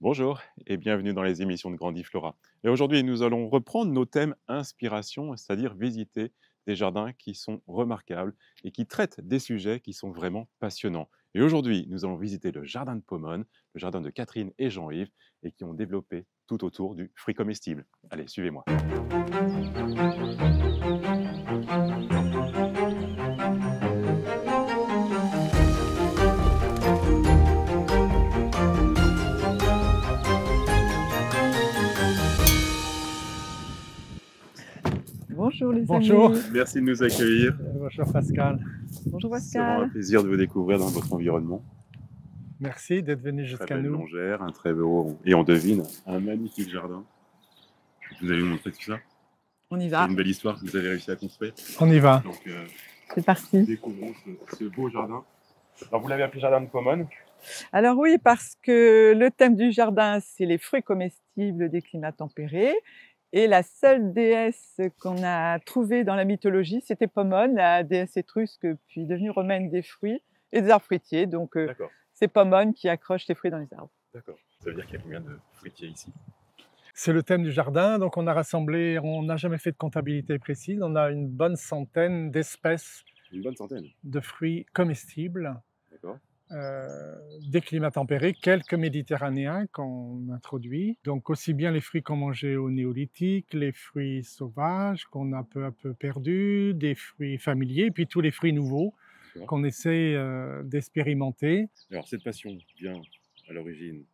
Bonjour et bienvenue dans les émissions de Grandiflora. Et aujourd'hui, nous allons reprendre nos thèmes inspiration, c'est-à-dire visiter des jardins qui sont remarquables et qui traitent des sujets qui sont vraiment passionnants. Et aujourd'hui, nous allons visiter le jardin de Pomone, le jardin de Catherine et Jean-Yves, et qui ont développé tout autour du fruit comestible. Allez, suivez-moi. Bonjour les Bonjour. amis. Merci de nous accueillir. Bonjour Pascal. Bonjour C'est vraiment un Pascal. plaisir de vous découvrir dans votre environnement. Merci d'être venu Très jusqu'à belle nous. longère, un très beau, et on devine, un magnifique jardin. Vous allez vous montrer tout ça. On y C'est va. une belle histoire que vous avez réussi à construire. On y va. Donc, C'est parti. découvrons ce beau jardin. Alors, vous l'avez appelé jardin de Pomone. Alors oui, parce que le thème du jardin, c'est les fruits comestibles des climats tempérés. Et la seule déesse qu'on a trouvée dans la mythologie, c'était Pomone, la déesse étrusque, puis devenue romaine des fruits et des arbres fruitiers. Donc D'accord, c'est Pomone qui accroche les fruits dans les arbres. d'accord. Ça veut dire qu'il y a combien de fruitiers ici? C'est le thème du jardin, donc on a rassemblé, on n'a jamais fait de comptabilité précise, on a une bonne centaine d'espèces Une bonne centaine. de fruits comestibles, D'accord. des climats tempérés, quelques méditerranéens qu'on introduit. Donc aussi bien les fruits qu'on mangeait au néolithique, les fruits sauvages qu'on a peu à peu perdus, des fruits familiers, puis tous les fruits nouveaux D'accord. qu'on essaie d'expérimenter. Alors, cette passion vient à l'origine.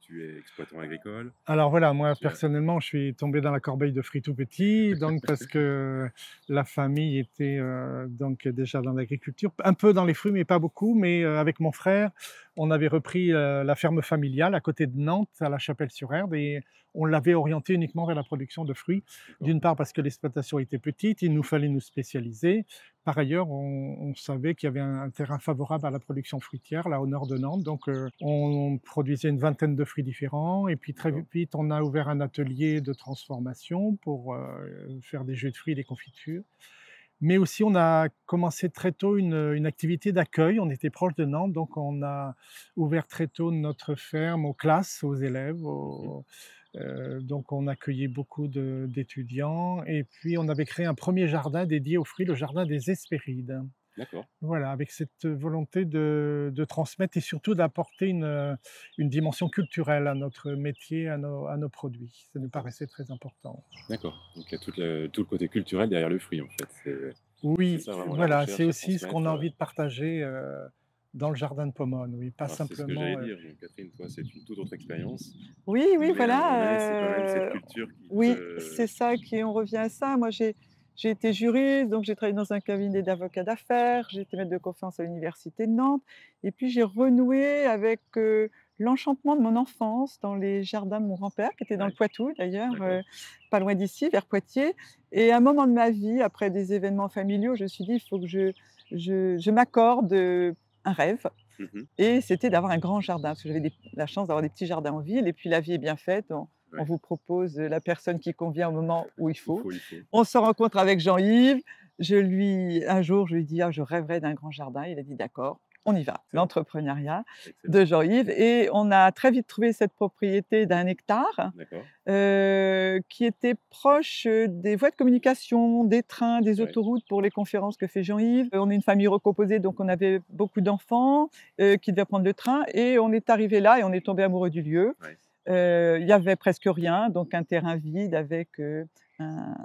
Tu es exploitant agricole. Alors voilà, moi Tu as- personnellement, je suis tombé dans la corbeille de fruits tout petit, donc parce que la famille était donc déjà dans l'agriculture, un peu dans les fruits, mais pas beaucoup. Mais avec mon frère, on avait repris la ferme familiale à côté de Nantes, à la Chapelle-sur-Erdre, et on l'avait orienté uniquement vers la production de fruits. D'accord. D'une part parce que l'exploitation était petite, il nous fallait nous spécialiser. Par ailleurs, on savait qu'il y avait un terrain favorable à la production fruitière, là au nord de Nantes. Donc, on produisait une vingtaine de fruits différents. Et puis, très D'accord. vite, on a ouvert un atelier de transformation pour faire des jus de fruits et des confitures. Mais aussi, on a commencé très tôt une activité d'accueil. On était proche de Nantes, donc on a ouvert très tôt notre ferme aux classes, aux élèves. Donc, on accueillait beaucoup d'étudiants. Et puis, on avait créé un premier jardin dédié aux fruits, le jardin des Hespérides. D'accord. Voilà, avec cette volonté de transmettre et surtout d'apporter une dimension culturelle à notre métier, à nos produits. Ça nous paraissait très important. D'accord. Donc, il y a tout le côté culturel derrière le fruit, en fait. Oui, ça, vraiment, la voilà, recherche c'est à aussi ce qu'on a transmettre. envie de partager dans le jardin de Pomone, oui, pas Alors, c'est ce que simplement. j'allais dire. Donc, Catherine, toi, c'est une toute autre expérience. Oui, oui, Mais à un moment donné, c'est quand même voilà. cette culture qui Oui, te... c'est ça qui on revient à ça. Moi, j'ai été juriste, donc j'ai travaillé dans un cabinet d'avocats d'affaires, j'ai été maître de conférence à l'université de Nantes et puis j'ai renoué avec, l'enchantement de mon enfance dans les jardins de mon grand-père qui était dans Ouais. le Poitou d'ailleurs, D'accord. pas loin d'ici, vers Poitiers et à un moment de ma vie, après des événements familiaux, je me suis dit: «Il faut que je m'accorde, un rêve» Mhm. et c'était d'avoir un grand jardin parce que j'avais la chance d'avoir des petits jardins en ville et puis la vie est bien faite. On Ouais. vous propose la personne qui convient au moment où il Il faut. faut, il faut. On se rencontre avec Jean-Yves. Un jour, je lui dis: «Ah, je rêverais d'un grand jardin». Il a dit: «D'accord, on y va». Excellent. L'entrepreneuriat Excellent. de Jean-Yves et on a très vite trouvé cette propriété d'1 hectare, D'accord. qui était proche, des voies de communication, des trains, des Ouais. autoroutes pour les conférences que fait Jean-Yves. On est une famille recomposée, donc on avait beaucoup d'enfants, qui devaient prendre le train et on est arrivé là et on est tombé amoureux du lieu. Ouais. Il y avait presque rien, donc un terrain vide avec, un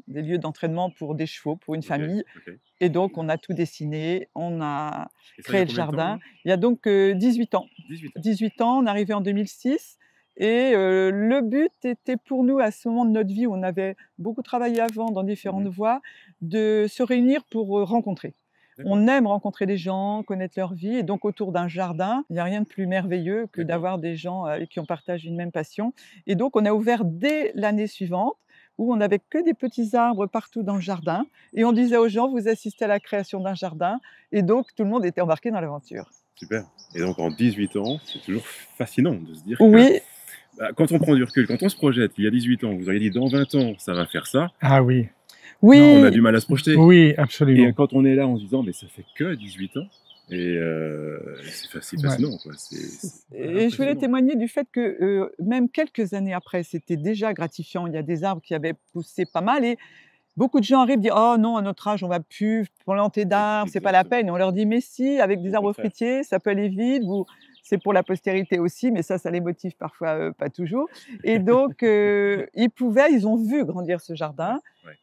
des lieux d'entraînement pour des chevaux, pour une Ok, famille ok. et donc on a tout dessiné, on a Et ça, il y créé a le combien de temps, jardin. là? Il y a donc, 18 ans. 18 ans. 18 ans, on est arrivé en 2006 et le but était pour nous à ce moment de notre vie où on avait beaucoup travaillé avant dans différentes Mhm. voies, de se réunir pour, rencontrer. D'accord. On aime rencontrer des gens, connaître leur vie et donc autour d'un jardin, il n'y a rien de plus merveilleux que D'accord. d'avoir des gens avec qui on partage une même passion et donc on a ouvert dès l'année suivante où on n'avait que des petits arbres partout dans le jardin et on disait aux gens: «Vous assistez à la création d'un jardin» et donc tout le monde était embarqué dans l'aventure. Super. Et donc, en 18 ans, c'est toujours fascinant de se dire que Oui, quand on prend du recul, quand on se projette, il y a 18 ans, vous auriez dit dans 20 ans, ça va faire ça. Ah oui, On a oui, du mal à se projeter. oui, Et absolument. quand on est là en se disant, mais ça fait que 18 ans, Et c'est fascinant, quoi. C'est Et je voulais impressionnant. témoigner du fait que, même quelques années après, c'était déjà gratifiant. Il y a des arbres qui avaient poussé pas mal et beaucoup de gens arrivent, disent: «Oh non, à notre âge, on va plus planter Oui, d'arbres, c'est pas la exactement. peine». Et on leur dit: «Mais si, avec des Au arbres contraire. fruitiers, ça peut aller vite, vous c'est pour la postérité aussi», mais ça les motive parfois, pas toujours. Et donc ils ont vu grandir ce Ouais, jardin ouais.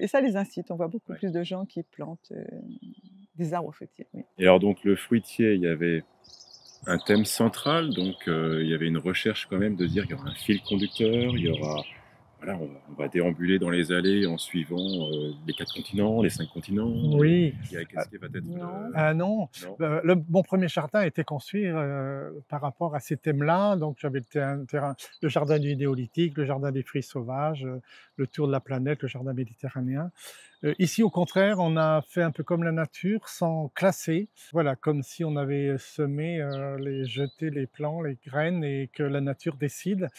et ça les incite. On voit beaucoup Ouais. plus de gens qui plantent, des arbres fruitiers, oui. Et alors donc le fruitier, il y avait un thème central, donc il y avait une recherche quand même de dire qu'il y aura un fil conducteur, il y aura voilà, on va déambuler dans les allées en suivant, les 4 continents, les 5 continents et Oui. qu'est-ce qui va être, Non. Ah non, non? mon premier jardin a été construit, par rapport à ces thèmes-là. Donc j'avais le jardin du Néolithique, le jardin des fruits sauvages, le tour de la planète, le jardin méditerranéen. Ici, au contraire, on a fait un peu comme la nature, sans classer. Voilà, comme si on avait semé, jeté les plants, les graines et que la nature décide.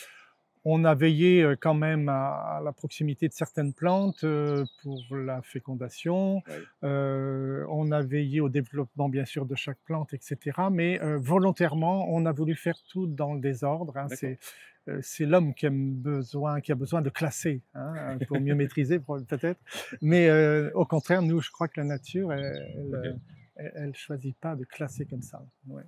On a veillé, quand même à la proximité de certaines plantes, pour la fécondation. Ouais, On a veillé au développement bien sûr de chaque plante et cetera, mais volontairement, on a voulu faire tout dans le désordre, hein. d'accord. C'est l'homme qui a besoin de classer, hein, pour mieux maîtriser peut-être. Mais au contraire, nous, je crois que la nature, OK. elle choisit pas de classer comme ça. Ouais.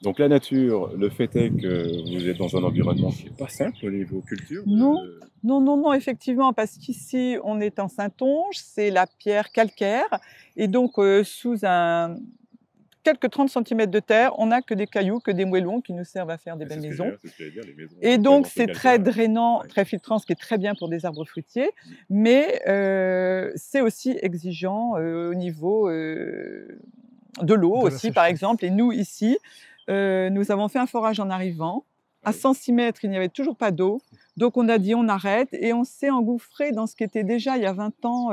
Donc la nature, le fait est que vous êtes dans un environnement qui est pas simple au niveau culture Non, de non, non, non, effectivement, parce qu'ici, on est en Saintonge, c'est la pierre calcaire et donc sous un quelques 30 centimètres de terre, on n'a que des cailloux, que des moellons qui nous servent à faire des et belles maisons. c'est ce que j'allais dire, les maisons Et peuvent donc un peu c'est très calcaire. drainant, Ouais. très filtrant, ce qui est très bien pour des arbres fruitiers, Mmh. mais c'est aussi exigeant, au niveau, de l'eau De la aussi, par sécheresse. exemple. Et nous ici, nous avons fait un forage en arrivant. À Oui. 106 mètres, il n'y avait toujours pas d'eau. Donc on a dit: «On arrête» et on s'est engouffré dans ce qui était déjà, il y a 20 ans,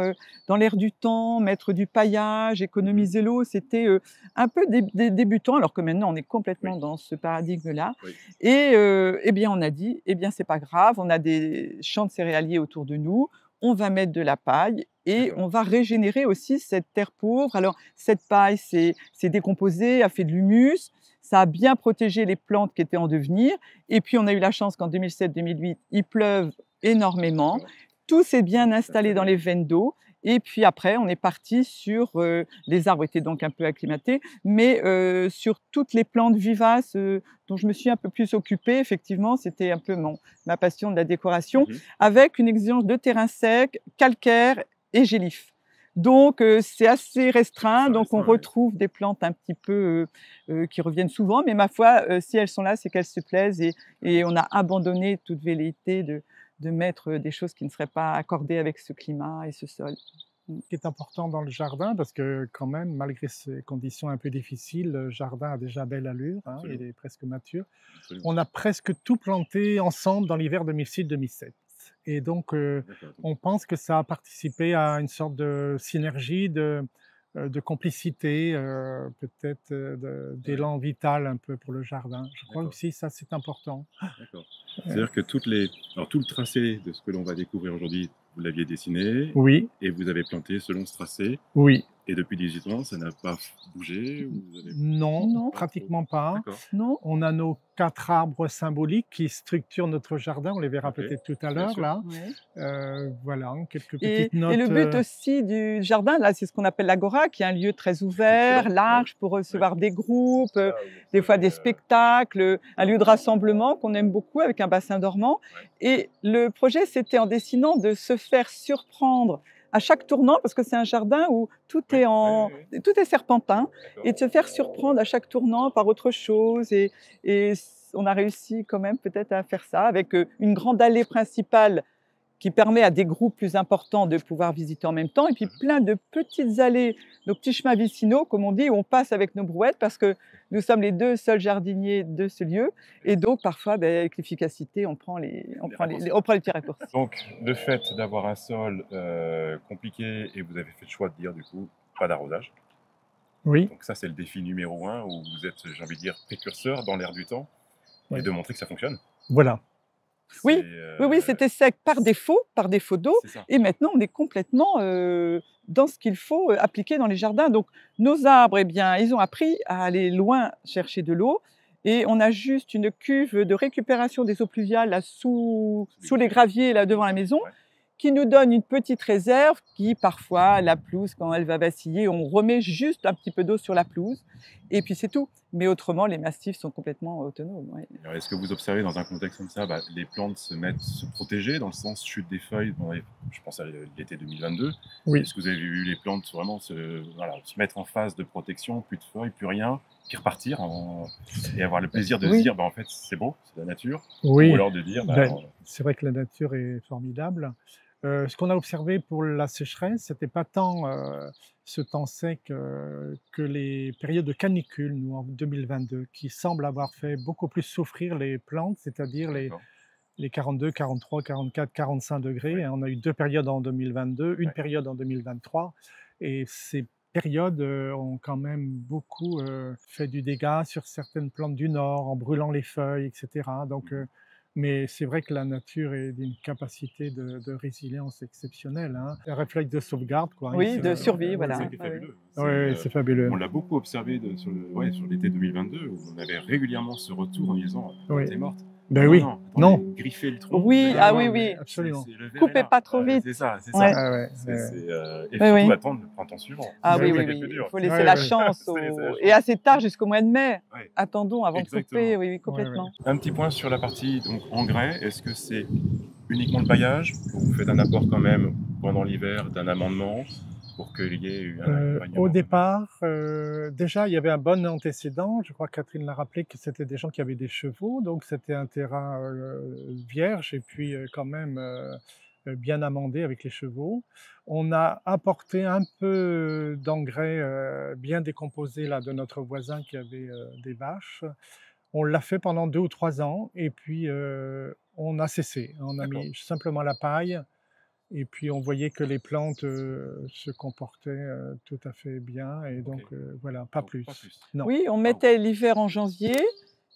dans l'air du temps, mettre du paillage, Mmh. économiser l'eau. C'était, un peu débutant, alors que maintenant on est Oui, complètement dans ce paradigme-là. oui. Et bien on a dit: «Eh bien c'est pas grave, on a des champs de céréaliers autour de nous, on va mettre de la paille et D'accord. on va régénérer aussi cette terre pauvre». Alors cette paille s'est décomposée, a fait de l'humus, ça a bien protégé les plantes qui étaient en devenir et puis on a eu la chance qu'en 2007-2008, il pleuve énormément. D'accord. Tout s'est bien Donc c'est installé dans installé. les veines d'eau et puis après on est parti sur, les arbres étaient donc un peu acclimatés, mais sur toutes les plantes vivaces, dont je me suis un peu plus occupée. Effectivement, c'était un peu ma passion de la décoration, Mmh. avec une exigence de terrain sec, calcaire et gélif. Donc c'est assez restreint, Ça donc reste on un ouais. retrouve des plantes un petit peu, qui reviennent souvent, mais ma foi, si elles sont là, c'est qu'elles se plaisent et on a abandonné toute velléité de mettre, des choses qui ne seraient pas accordées avec ce climat et ce sol. Mmh. Qui est important dans le jardin parce que quand même, malgré ces conditions un peu difficiles, le jardin a déjà belle allure, hein, il Absolument, est presque mature. absolument. On a presque tout planté ensemble dans l'hiver 2006-2007 et donc D'accord, donc on pense que ça a participé à une sorte de synergie, de complicité, peut-être, ouais, d'élan vital un peu pour le jardin. Je crois d'accord, aussi ça c'est important. d'accord. Ouais. C'est-à-dire que tout le tracé de ce que l'on va découvrir aujourd'hui, vous l'aviez dessiné Oui, et vous avez planté selon ce tracé oui. et depuis 18 ans, ça n'a pas bougé ou vous avez Non, Non, pas trop pratiquement pas. d'accord, non, On a nos 4 arbres symboliques qui structurent notre jardin, on les verra OK, peut-être tout à bien l'heure sûr. là. ouais. Voilà, quelques Et petites le notes, but aussi du jardin, là, c'est ce qu'on appelle l'agora, qui est un lieu très ouvert, Excellent, ouais, large pour ouais. recevoir des groupes, C'est là où vous des fois prenez, des spectacles, un lieu de l'ambiance. rassemblement qu'on aime beaucoup avec un bassin dormant. Ouais, Et le projet, c'était en dessinant de se faire surprendre à chaque tournant, parce que c'est un jardin où oui, oui, oui, oui, tout est serpentin, d'accord. et de se faire surprendre à chaque tournant par autre chose. On a réussi quand même peut-être à faire ça avec une grande allée principale qui permet à des groupes plus importants de pouvoir visiter en même temps, et puis Mmh. plein de petites allées, nos petits chemins vicinaux, comme on dit, où on passe avec nos brouettes, parce que nous sommes les 2 seuls jardiniers de ce lieu, et donc parfois, avec l'efficacité, Les raccourcis. on prend les petits raccourcis. Donc, le fait d'avoir un sol compliqué et vous avez fait le choix de dire du coup pas d'arrosage. oui, Donc ça c'est le défi numéro un où vous êtes, j'ai envie de dire, précurseur dans l'air du temps et oui, de montrer que ça fonctionne. voilà. Oui, C'est, oui, c'était sec par défaut d'eau. c'est ça. Et maintenant, on est complètement dans ce qu'il faut appliquer dans les jardins. Donc, nos arbres, eh bien, ils ont appris à aller loin chercher de l'eau. Et on a juste une cuve de récupération des eaux pluviales là, sous les graviers là, devant la maison, Ouais. qui nous donne une petite réserve qui, parfois, la pelouse, quand elle va vaciller, on remet juste un petit peu d'eau sur la pelouse. Et puis, c'est tout. Mais autrement, les massifs sont complètement autonomes. Ouais. Alors, est-ce que vous observez dans un contexte comme ça, les plantes se protéger dans le sens chute des feuilles je pense à l'été 2022. Oui. Est-ce que vous avez vu les plantes vraiment se mettre en phase de protection, plus de feuilles, plus rien, puis repartir et avoir le plaisir de se Oui. dire en fait c'est beau, c'est la nature, Oui, ou alors de dire c'est vrai que la nature est formidable. Ce qu'on a observé pour la sécheresse, c'était pas tant ce temps sec que les périodes de canicule, nous, en 2022, qui semblent avoir fait beaucoup plus souffrir les plantes, c'est-à-dire d'accord. les 42, 43, 44, 45 degrés. Ouais. On a eu 2 périodes en 2022, une Ouais. période en 2023, et ces périodes ont quand même beaucoup fait du dégât sur certaines plantes du nord, en brûlant les feuilles, etc. Donc, mais c'est vrai que la nature est d'une capacité de résilience exceptionnelle, hein. Un réflexe de sauvegarde, quoi. Oui, de C'est survie, ouais, voilà. C'est ouais. qui est Ouais, ouais. fabuleux. Ouais, c'est fabuleux. On l'a beaucoup observé sur l'été 2022 où on avait régulièrement ce retour en disant Oui. t'es morte. Ben Non, oui, non, non. attendez, griffez le tronc. Oui, vous allez ah voir, oui, mais oui. absolument. le verre est Coupez là. pas trop vite. C'est ça, c'est Ouais. ça. Ah ouais, Et Oui, surtout oui. attendre le printemps suivant. Ah Ben oui, oui. oui, C'est le plus oui. dur. Il faut laisser Ouais, la ouais. chance Faut laisser la et chance. assez tard jusqu'au mois de mai. Ouais. Attendons avant de Exactement. couper, oui, oui, Ouais, complètement. Un petit point sur la partie donc engrais. Est-ce que c'est uniquement le paillage ou vous faites un apport quand même pendant l'hiver d'un amendement pour qu'il y ait un accompagnement Au départ, déjà, il y avait un bon antécédent. Je crois que Catherine l'a rappelé que c'était des gens qui avaient des chevaux, donc c'était un terrain vierge et puis quand même bien amendé avec les chevaux. On a apporté un peu d'engrais bien décomposé là, de notre voisin qui avait des vaches. On l'a fait pendant 2 ou 3 ans et puis on a cessé. On a D'accord. mis simplement la paille et puis on voyait que les plantes se comportaient tout à fait bien et Ok. donc voilà, pas Donc, plus. pas plus. Non. Oui, on Waouh. mettait l'hiver en janvier.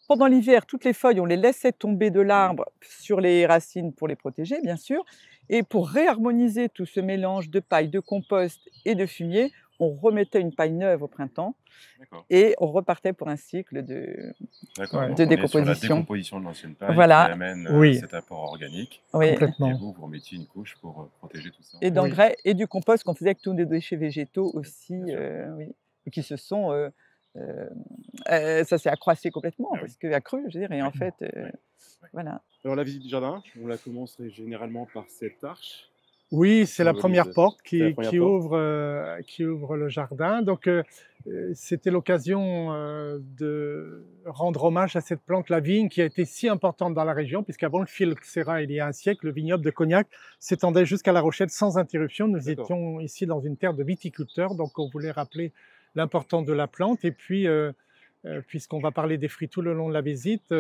Pendant l'hiver, toutes les feuilles, on les laissait tomber de l'arbre sur les racines pour les protéger, bien sûr. Et pour réharmoniser tout ce mélange de paille, de compost et de fumier, on remettait une paille neuve au printemps D'accord. et on repartait pour un cycle de D'accord. Ouais. Donc de on est sur la décomposition. décomposition de l'ancienne paille Voilà. qui amène Oui. cet apport organique. Oui. Et Complètement. vous remettiez une couche pour protéger tout ça. Et Oui. d'engrais et du compost qu'on faisait avec tous les déchets végétaux aussi, Bien sûr. oui, et qui se sont, ça s'est accroissé complètement Ah oui. parce qu'accru, je veux dire, et en fait, Ouais. voilà. Alors la visite du jardin, on la commencerait généralement par cette arche. Oui, c'est la Symbolise- première porte c'est la qui, première qui porte. ouvre le jardin. Donc, c'était l'occasion de rendre hommage à cette plante, la vigne, qui a été si importante dans la région, puisqu'avant le phylloxéra, il y a un siècle, le vignoble de Cognac s'étendait jusqu'à La Rochelle sans interruption. Nous D'accord. étions ici dans une terre de viticulteurs, donc on voulait rappeler l'importance de la plante. Et puis, puisqu'on va parler des fruits tout le long de la visite,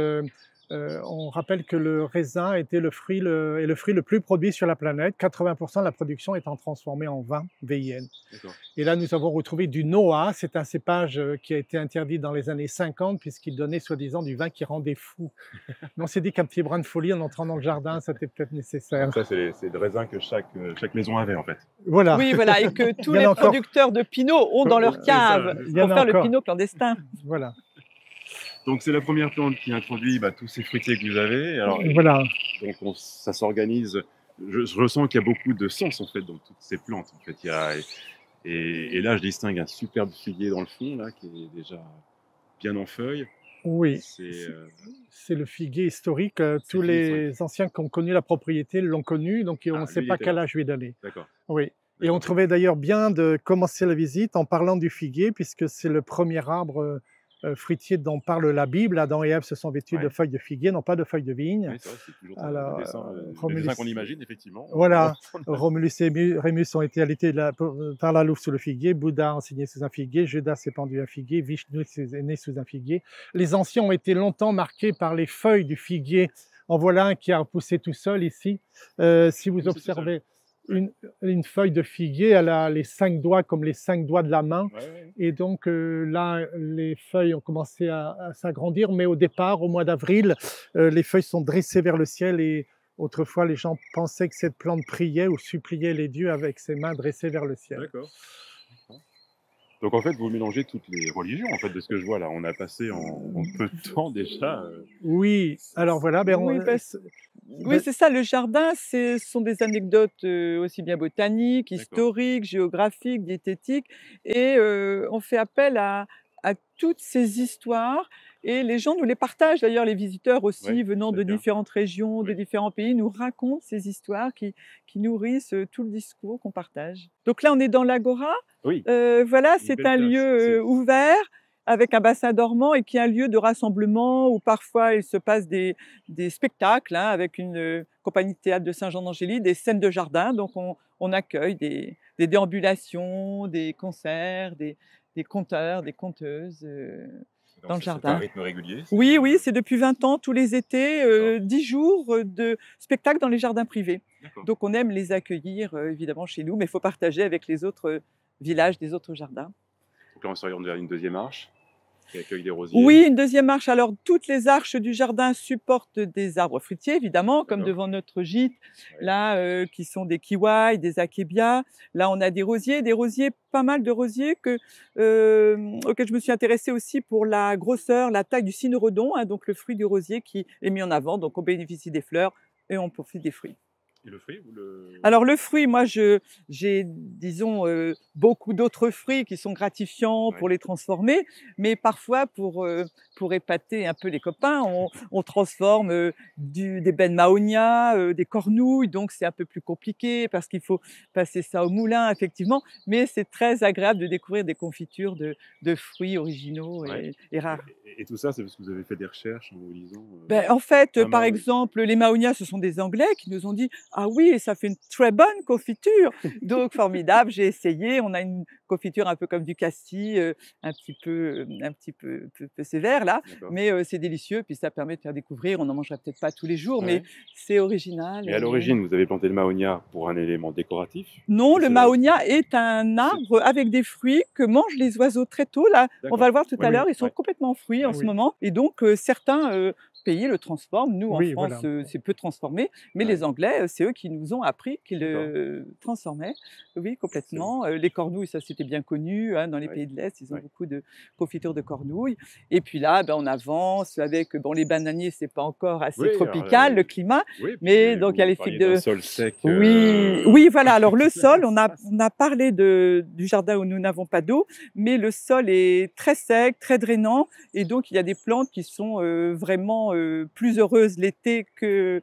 on rappelle que le raisin était le fruit le plus produit sur la planète, 80% de la production étant transformée en vin, VIN. D'accord. Et là, nous avons retrouvé du Noah, c'est un cépage qui a été interdit dans les années 50 puisqu'il donnait soi-disant du vin qui rendait fou. Mais on s'est dit qu'un petit brin de folie en entrant dans le jardin, c'était peut-être nécessaire. Ça, c'est le raisin que chaque maison avait en fait. Voilà, Oui, voilà, et que Il tous y en a les encore. producteurs de pinot ont dans leur C'est ça, cave il y en pour a faire le encore. pinot clandestin. Voilà. Donc c'est la première plante qui introduit tous ces fruitiers que vous avez. Alors Voilà. donc ça s'organise. Je ressens qu'il y a beaucoup de sens en fait dans toutes ces plantes. En fait, et là je distingue un superbe figuier dans le fond là qui est déjà bien en feuilles. Oui, c'est le figuier historique. Tous figuier les anciens qui ont connu la propriété l'ont connu, donc on ne sait lui, il pas était quel là. âge lui donner. D'accord. Oui. Et on trouvait d'ailleurs bien de commencer la visite en parlant du figuier, puisque c'est le premier arbre fruitier dont parle la Bible. Adam et Ève se sont vêtus de Ouais. feuilles de figuier, non pas de feuilles de vigne. Oui, c'est vrai, c'est toujours Alors, le Romulus- dessin qu'on imagine effectivement. Voilà, Romulus et Rémus ont été allaités par la louve sous le figuier, Bouddha enseigné sous un figuier, Judas s'est pendu à un figuier, Vishnu est né sous un figuier. Les anciens ont été longtemps marqués par les feuilles du figuier. En voilà un qui a repoussé tout seul ici. Si vous Oui, c'est tout observez, une feuille de figuier, elle a les 5 doigts comme les 5 doigts de la main. Ouais, ouais. Et donc là, les feuilles ont commencé à s'agrandir, mais au départ, au mois d'avril, les feuilles sont dressées vers le ciel et autrefois, les gens pensaient que cette plante priait ou suppliait les dieux avec ses mains dressées vers le ciel. D'accord. Donc en fait, vous mélangez toutes les religions, en fait, de ce que je vois là. On a passé en peu de temps déjà. Oui, alors voilà, ben, Oui, oui, c'est ça, le jardin, ce sont des anecdotes aussi bien botaniques, D'accord. historiques, géographiques, diététiques, et on fait appel à toutes ces histoires, et les gens nous les partagent. D'ailleurs, les visiteurs aussi, Ouais, venant c'est de bien. différentes régions, de Oui. différents pays, nous racontent ces histoires qui nourrissent tout le discours qu'on partage. Donc là, on est dans l'Agora. Oui, Voilà, une c'est belle un place. lieu ouvert, avec un bassin dormant, et qui est un lieu de rassemblement où parfois il se passe des spectacles, hein, avec une compagnie de théâtre de Saint-Jean-d'Angély, des scènes de jardin. Donc on accueille des déambulations, des concerts, des conteurs, des conteuses dans le C'est à jardin. rythme régulier. Oui, oui, c'est depuis 20 ans, tous les étés, D'accord. 10 jours de spectacles dans les jardins privés. D'accord. Donc on aime les accueillir évidemment chez nous, mais il faut partager avec les autres villages des autres jardins. Donc là, on s'oriente vers une deuxième arche qui accueille des rosiers. Oui, une deuxième arche. Alors, toutes les arches du jardin supportent des arbres fruitiers, évidemment, comme D'accord. devant notre gîte, Ouais. là, qui sont des kiwais, des akébias. Là, on a des rosiers, pas mal de rosiers auxquels je me suis intéressée aussi pour la grosseur, la taille du cynorhodon, hein, donc le fruit du rosier qui est mis en avant. Donc, on bénéficie des fleurs et on profite des fruits. Et le fruit, vous le... Alors le fruit, moi j'ai disons, beaucoup d'autres fruits qui sont gratifiants Ouais. pour les transformer, mais parfois pour épater un peu les copains, on transforme, des baies de Mahonia, des cornouilles, donc c'est un peu plus compliqué parce qu'il faut passer ça au moulin effectivement, mais c'est très agréable de découvrir des confitures de fruits originaux Ouais. et rares. Et tout ça, c'est parce que vous avez fait des recherches en vous lisant. Ben, en fait, Ah, par Mahonia. exemple, les Mahonia, ce sont des Anglais qui nous ont dit: «Ah oui, ça fait une très bonne confiture!» Donc formidable, j'ai essayé. On a une confiture un peu comme du cassis, un petit peu sévère là, D'accord. mais c'est délicieux, puis ça permet de faire découvrir. On n'en mangerait peut-être pas tous les jours, mais Ouais. c'est original. Mais à l'origine, vous avez planté le Mahonia pour un élément décoratif. Non, Et le c'est- Mahonia est un arbre avec des fruits que mangent les oiseaux très tôt. Là, on D'accord. va le voir tout Oui, à oui, l'heure, ils sont ouais. complètement fruits en Ouais. ce Oui. moment. Et donc, certains pays le transforment. Nous, en Oui, France, voilà. c'est peu transformé. Mais Ouais. les Anglais, c'est eux qui nous ont appris qu'ils D'accord. le transformaient. Oui, C'est complètement. Les cornouilles, ça c'était bien connu, hein, dans les Ouais. pays de l'Est. Ils ont Ouais. beaucoup de confitures de cornouilles. Et puis là, ben, on avance avec bon, les bananiers, c'est pas encore assez Oui, alors, tropical, le climat. oui, puis Mais donc, il y a vous les parliez figues d'un de... sol sec. Oui, oui, voilà. Alors le sol, on a parlé du jardin où nous n'avons pas d'eau, mais le sol est très sec, très drainant, et donc il y a des plantes qui sont vraiment plus heureuses l'été que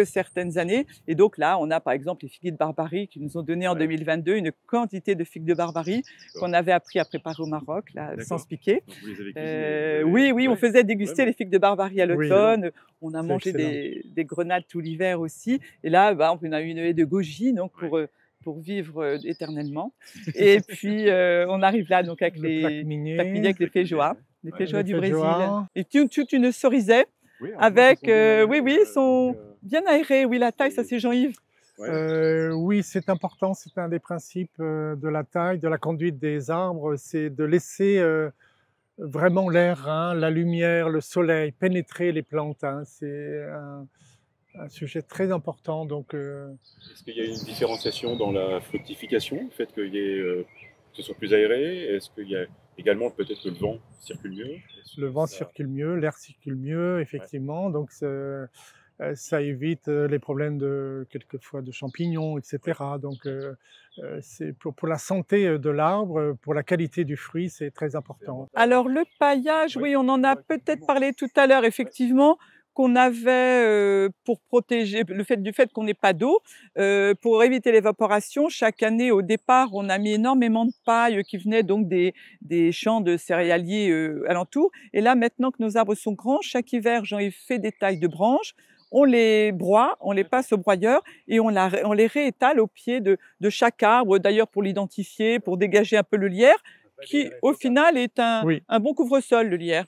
certaines années. Et donc là, on a par exemple les figuiers de Barbarie qui nous ont donné en Ouais. 2022 une quantité de figues de Barbarie D'accord. qu'on avait appris à préparer au Maroc, là, sans D'accord. se piquer. Donc vous les avez cuisinées. Oui, oui, on Ouais. faisait déguster Vraiment. les figues de Barbarie à Oui. l'automne. On a C'est mangé excellent. des grenades tout l'hiver aussi. Et là, bah, on a eu une haie de goji donc Ouais. pour vivre éternellement. Et puis, on arrive là donc avec Le plaque les minier, plaques miniers avec les feijoas, Ouais. du Brésil. feijoas. Et toute une cerisée Oui, en plus, ils avec, sont bien aérés, oui, ils sont donc, bien aérés. Oui, la taille, ça c'est- c'est Jean-Yves. ouais. Oui, c'est important, c'est un des principes de la taille, de la conduite des arbres, c'est de laisser vraiment l'air, hein, la lumière, le soleil pénétrer les plantes, hein. C'est un sujet très important. Donc, Est-ce qu'il y a une différenciation dans la fructification, le fait qu'il y ait, que ce soit plus aéré? Est-ce qu'il y a également peut-être que le vent circule mieux? Est-ce le que vent ça- circule mieux, l'air circule mieux, effectivement. Donc, ça évite les problèmes quelquefois de champignons, etc. Donc, c'est pour la santé de l'arbre, pour la qualité du fruit, c'est très important. Alors le paillage, Oui. oui, on en a peut-être parlé tout à l'heure, effectivement, qu'on avait pour protéger du fait qu'on n'ait pas d'eau, pour éviter l'évaporation. Chaque année, au départ, on a mis énormément de paille qui venait donc des champs de céréaliers alentours. Et là, maintenant que nos arbres sont grands, chaque hiver, j'en fait des tailles de branches. On les broie, on les passe au broyeur et on les réétale au pied de chaque arbre, d'ailleurs pour l'identifier, pour dégager un peu le lierre, qui au final est Oui, un bon couvre-sol, le lierre.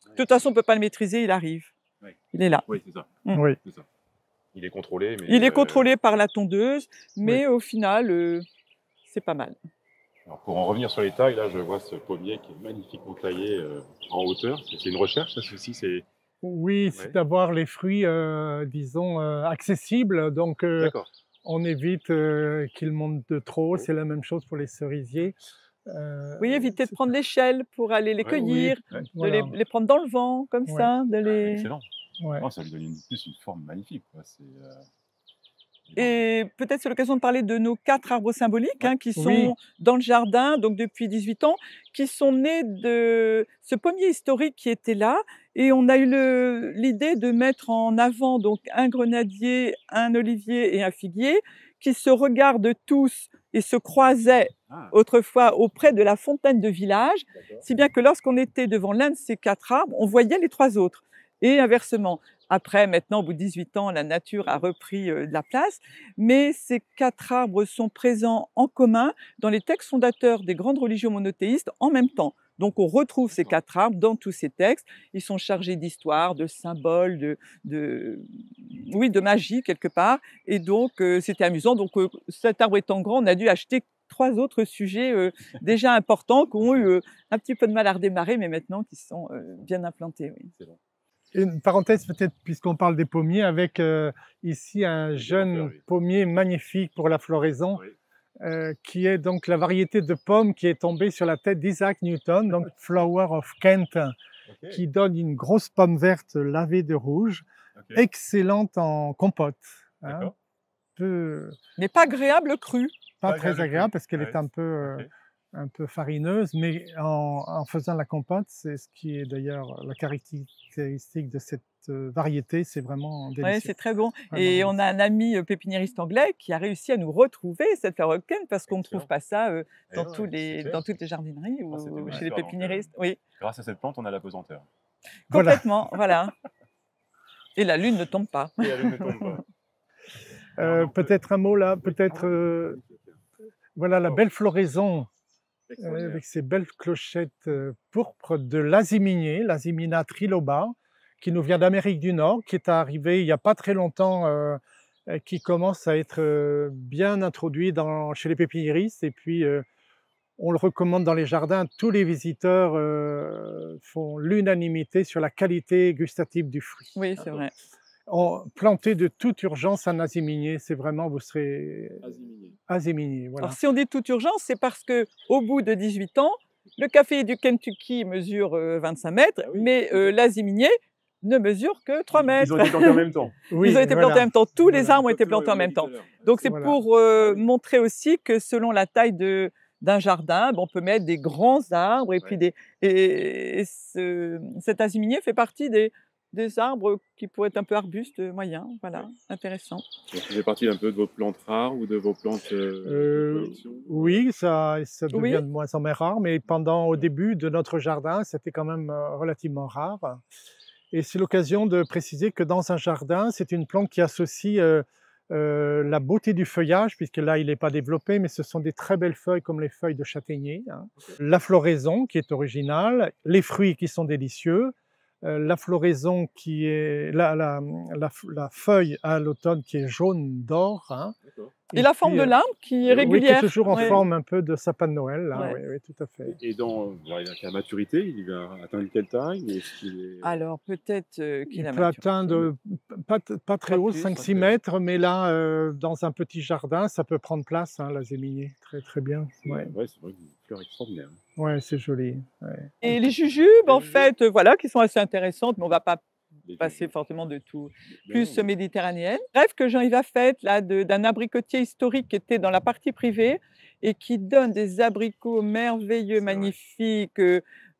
De toute façon, on ne peut pas le maîtriser, il arrive. Ouais. Il est là. Oui, c'est ça. Mm. oui. C'est ça. Il est contrôlé, mais Il est contrôlé par la tondeuse, Oui. mais au final, c'est pas mal. alors, pour en revenir sur les tailles, là, je vois ce pommier qui est magnifiquement taillé en hauteur. C'est une recherche, ça aussi, c'est... Oui, Ouais. c'est d'avoir les fruits, disons, accessibles. Donc, D'accord. on évite qu'ils montent de trop. C'est la même chose pour les cerisiers. Oui, éviter de C'est- prendre l'échelle pour aller les Ouais, cueillir, ouais. de Voilà. les prendre dans le vent, comme Ouais. ça, de les... Excellent. Ouais. Oh, ça lui donne plus une forme magnifique, quoi. Et peut-être c'est l'occasion de parler de nos 4 arbres symboliques, Ouais. hein, qui Oui. sont dans le jardin, donc depuis 18 ans, qui sont nés de ce pommier historique qui était là. Et on a eu l'idée de mettre en avant donc un grenadier, un olivier et un figuier qui se regardent tous et se croisaient Ah, autrefois auprès de la fontaine de village, d'accord. si bien que lorsqu'on était devant l'un de ces 4 arbres, on voyait les 3 autres. Et inversement. Après, maintenant, au bout de 18 ans, la nature a repris de la place, mais ces 4 arbres sont présents en commun dans les textes fondateurs des grandes religions monothéistes en même temps. Donc, on retrouve ces 4 arbres dans tous ces textes. Ils sont chargés d'histoire, de symboles, oui, de magie quelque part. Et donc, c'était amusant. Donc, cet arbre étant grand, on a dû acheter 3 autres sujets déjà importants qui ont eu un petit peu de mal à redémarrer, mais maintenant qui sont bien implantés. Oui. C'est bon. Et une parenthèse peut-être, puisqu'on parle des pommiers, avec ici un jeune oui. pommier magnifique pour la floraison, Oui. qui est donc la variété de pomme qui est tombée sur la tête d'Isaac Newton, donc Flower of Kent, Ok. qui donne une grosse pomme verte lavée de rouge, Ok. excellente en compote. Hein, D'accord. Mais pas agréable cru. pas Pas très agréable, agréable parce qu'elle ouais. est Ok. un peu farineuse, mais en faisant la compote, c'est ce qui est d'ailleurs la caractéristique de cette variété, c'est vraiment Oui, délicieux. c'est très bon. Vraiment Et on a un ami pépiniériste anglais qui a réussi à nous retrouver cette Flower Kent parce qu'on ne trouve Excellent. pas ça Eh ouais, c'est clair. dans toutes les jardineries Oh, c'est une ou belle chez les histoire, donc, pépiniéristes. Oui, grâce à cette plante, on a la pesanteur. Voilà. complètement, voilà. Et la lune ne tombe pas. Et elle ne tombe pas. Alors, donc, Peut-être un mot là, oui. peut-être voilà la Oh. belle floraison Extraordinaire. avec ces belles clochettes pourpres de l'aziminier, l'Azimina triloba, qui nous vient d'Amérique du Nord, qui est arrivé il n'y a pas très longtemps, qui commence à être bien introduit chez les pépiniéristes. Et puis, on le recommande dans les jardins. Tous les visiteurs font l'unanimité sur la qualité gustative du fruit. Oui, c'est vrai. Planter de toute urgence un aziminier, c'est vraiment, vous serez Aziminier. aziminier. Voilà. Alors si on dit toute urgence, c'est parce que au bout de 18 ans, le café du Kentucky mesure 25 mètres, Ah oui, mais ok. l'aziminier ne mesure que 3 mètres. Ils ont été plantés en même temps. Oui, Ils ont été voilà. plantés en même temps. Tous les Voilà. arbres ont été plantés en même temps. Donc c'est Voilà. pour Ah oui. montrer aussi que selon la taille d'un jardin, on peut mettre des grands arbres et puis Ouais. cet aziminier fait partie des arbres qui pourraient être un peu arbustes moyens. Voilà, intéressant. Donc, ça fait partie un peu de vos plantes rares ou de vos plantes de collection? Oui, ça devient Oui. de moins en moins rare, mais au début de notre jardin, c'était quand même relativement rare. Et c'est l'occasion de préciser que dans un jardin, c'est une plante qui associe la beauté du feuillage, puisque là, il n'est pas développé, mais ce sont des très belles feuilles comme les feuilles de châtaignier. Hein. La floraison qui est originale, les fruits qui sont délicieux, la floraison qui est la feuille à l'automne qui est jaune d'or. Hein. D'accord. Et la forme puis, de l'arbre qui est oui, qui est Oui, qui est régulière. toujours en Ouais. forme un peu de sapin de Noël. Là. Ouais. Oui, oui, tout à fait. Et dans la maturité, il va atteindre quelle taille? Est-ce qu'il est... Alors peut-être qu'il Il a peut atteindre pas très Pas haut, plus, 5-6 ok. mètres, mais là, dans un petit jardin, ça peut prendre place, hein, l'azéminier. Très, très bien. Ouais, Ouais, c'est vrai, une fleur extraordinaire. ouais, c'est joli. Ouais. Et les jujubes, Les en jujubes. fait, voilà, qui sont assez intéressantes, mais on ne va pas Les passer jujubes. forcément de tout. Ben Plus non, méditerranéenne. Rêve que Jean-Yves a fait là d'un abricotier historique qui était dans la partie privée et qui donne des abricots merveilleux, C'est vrai. magnifiques,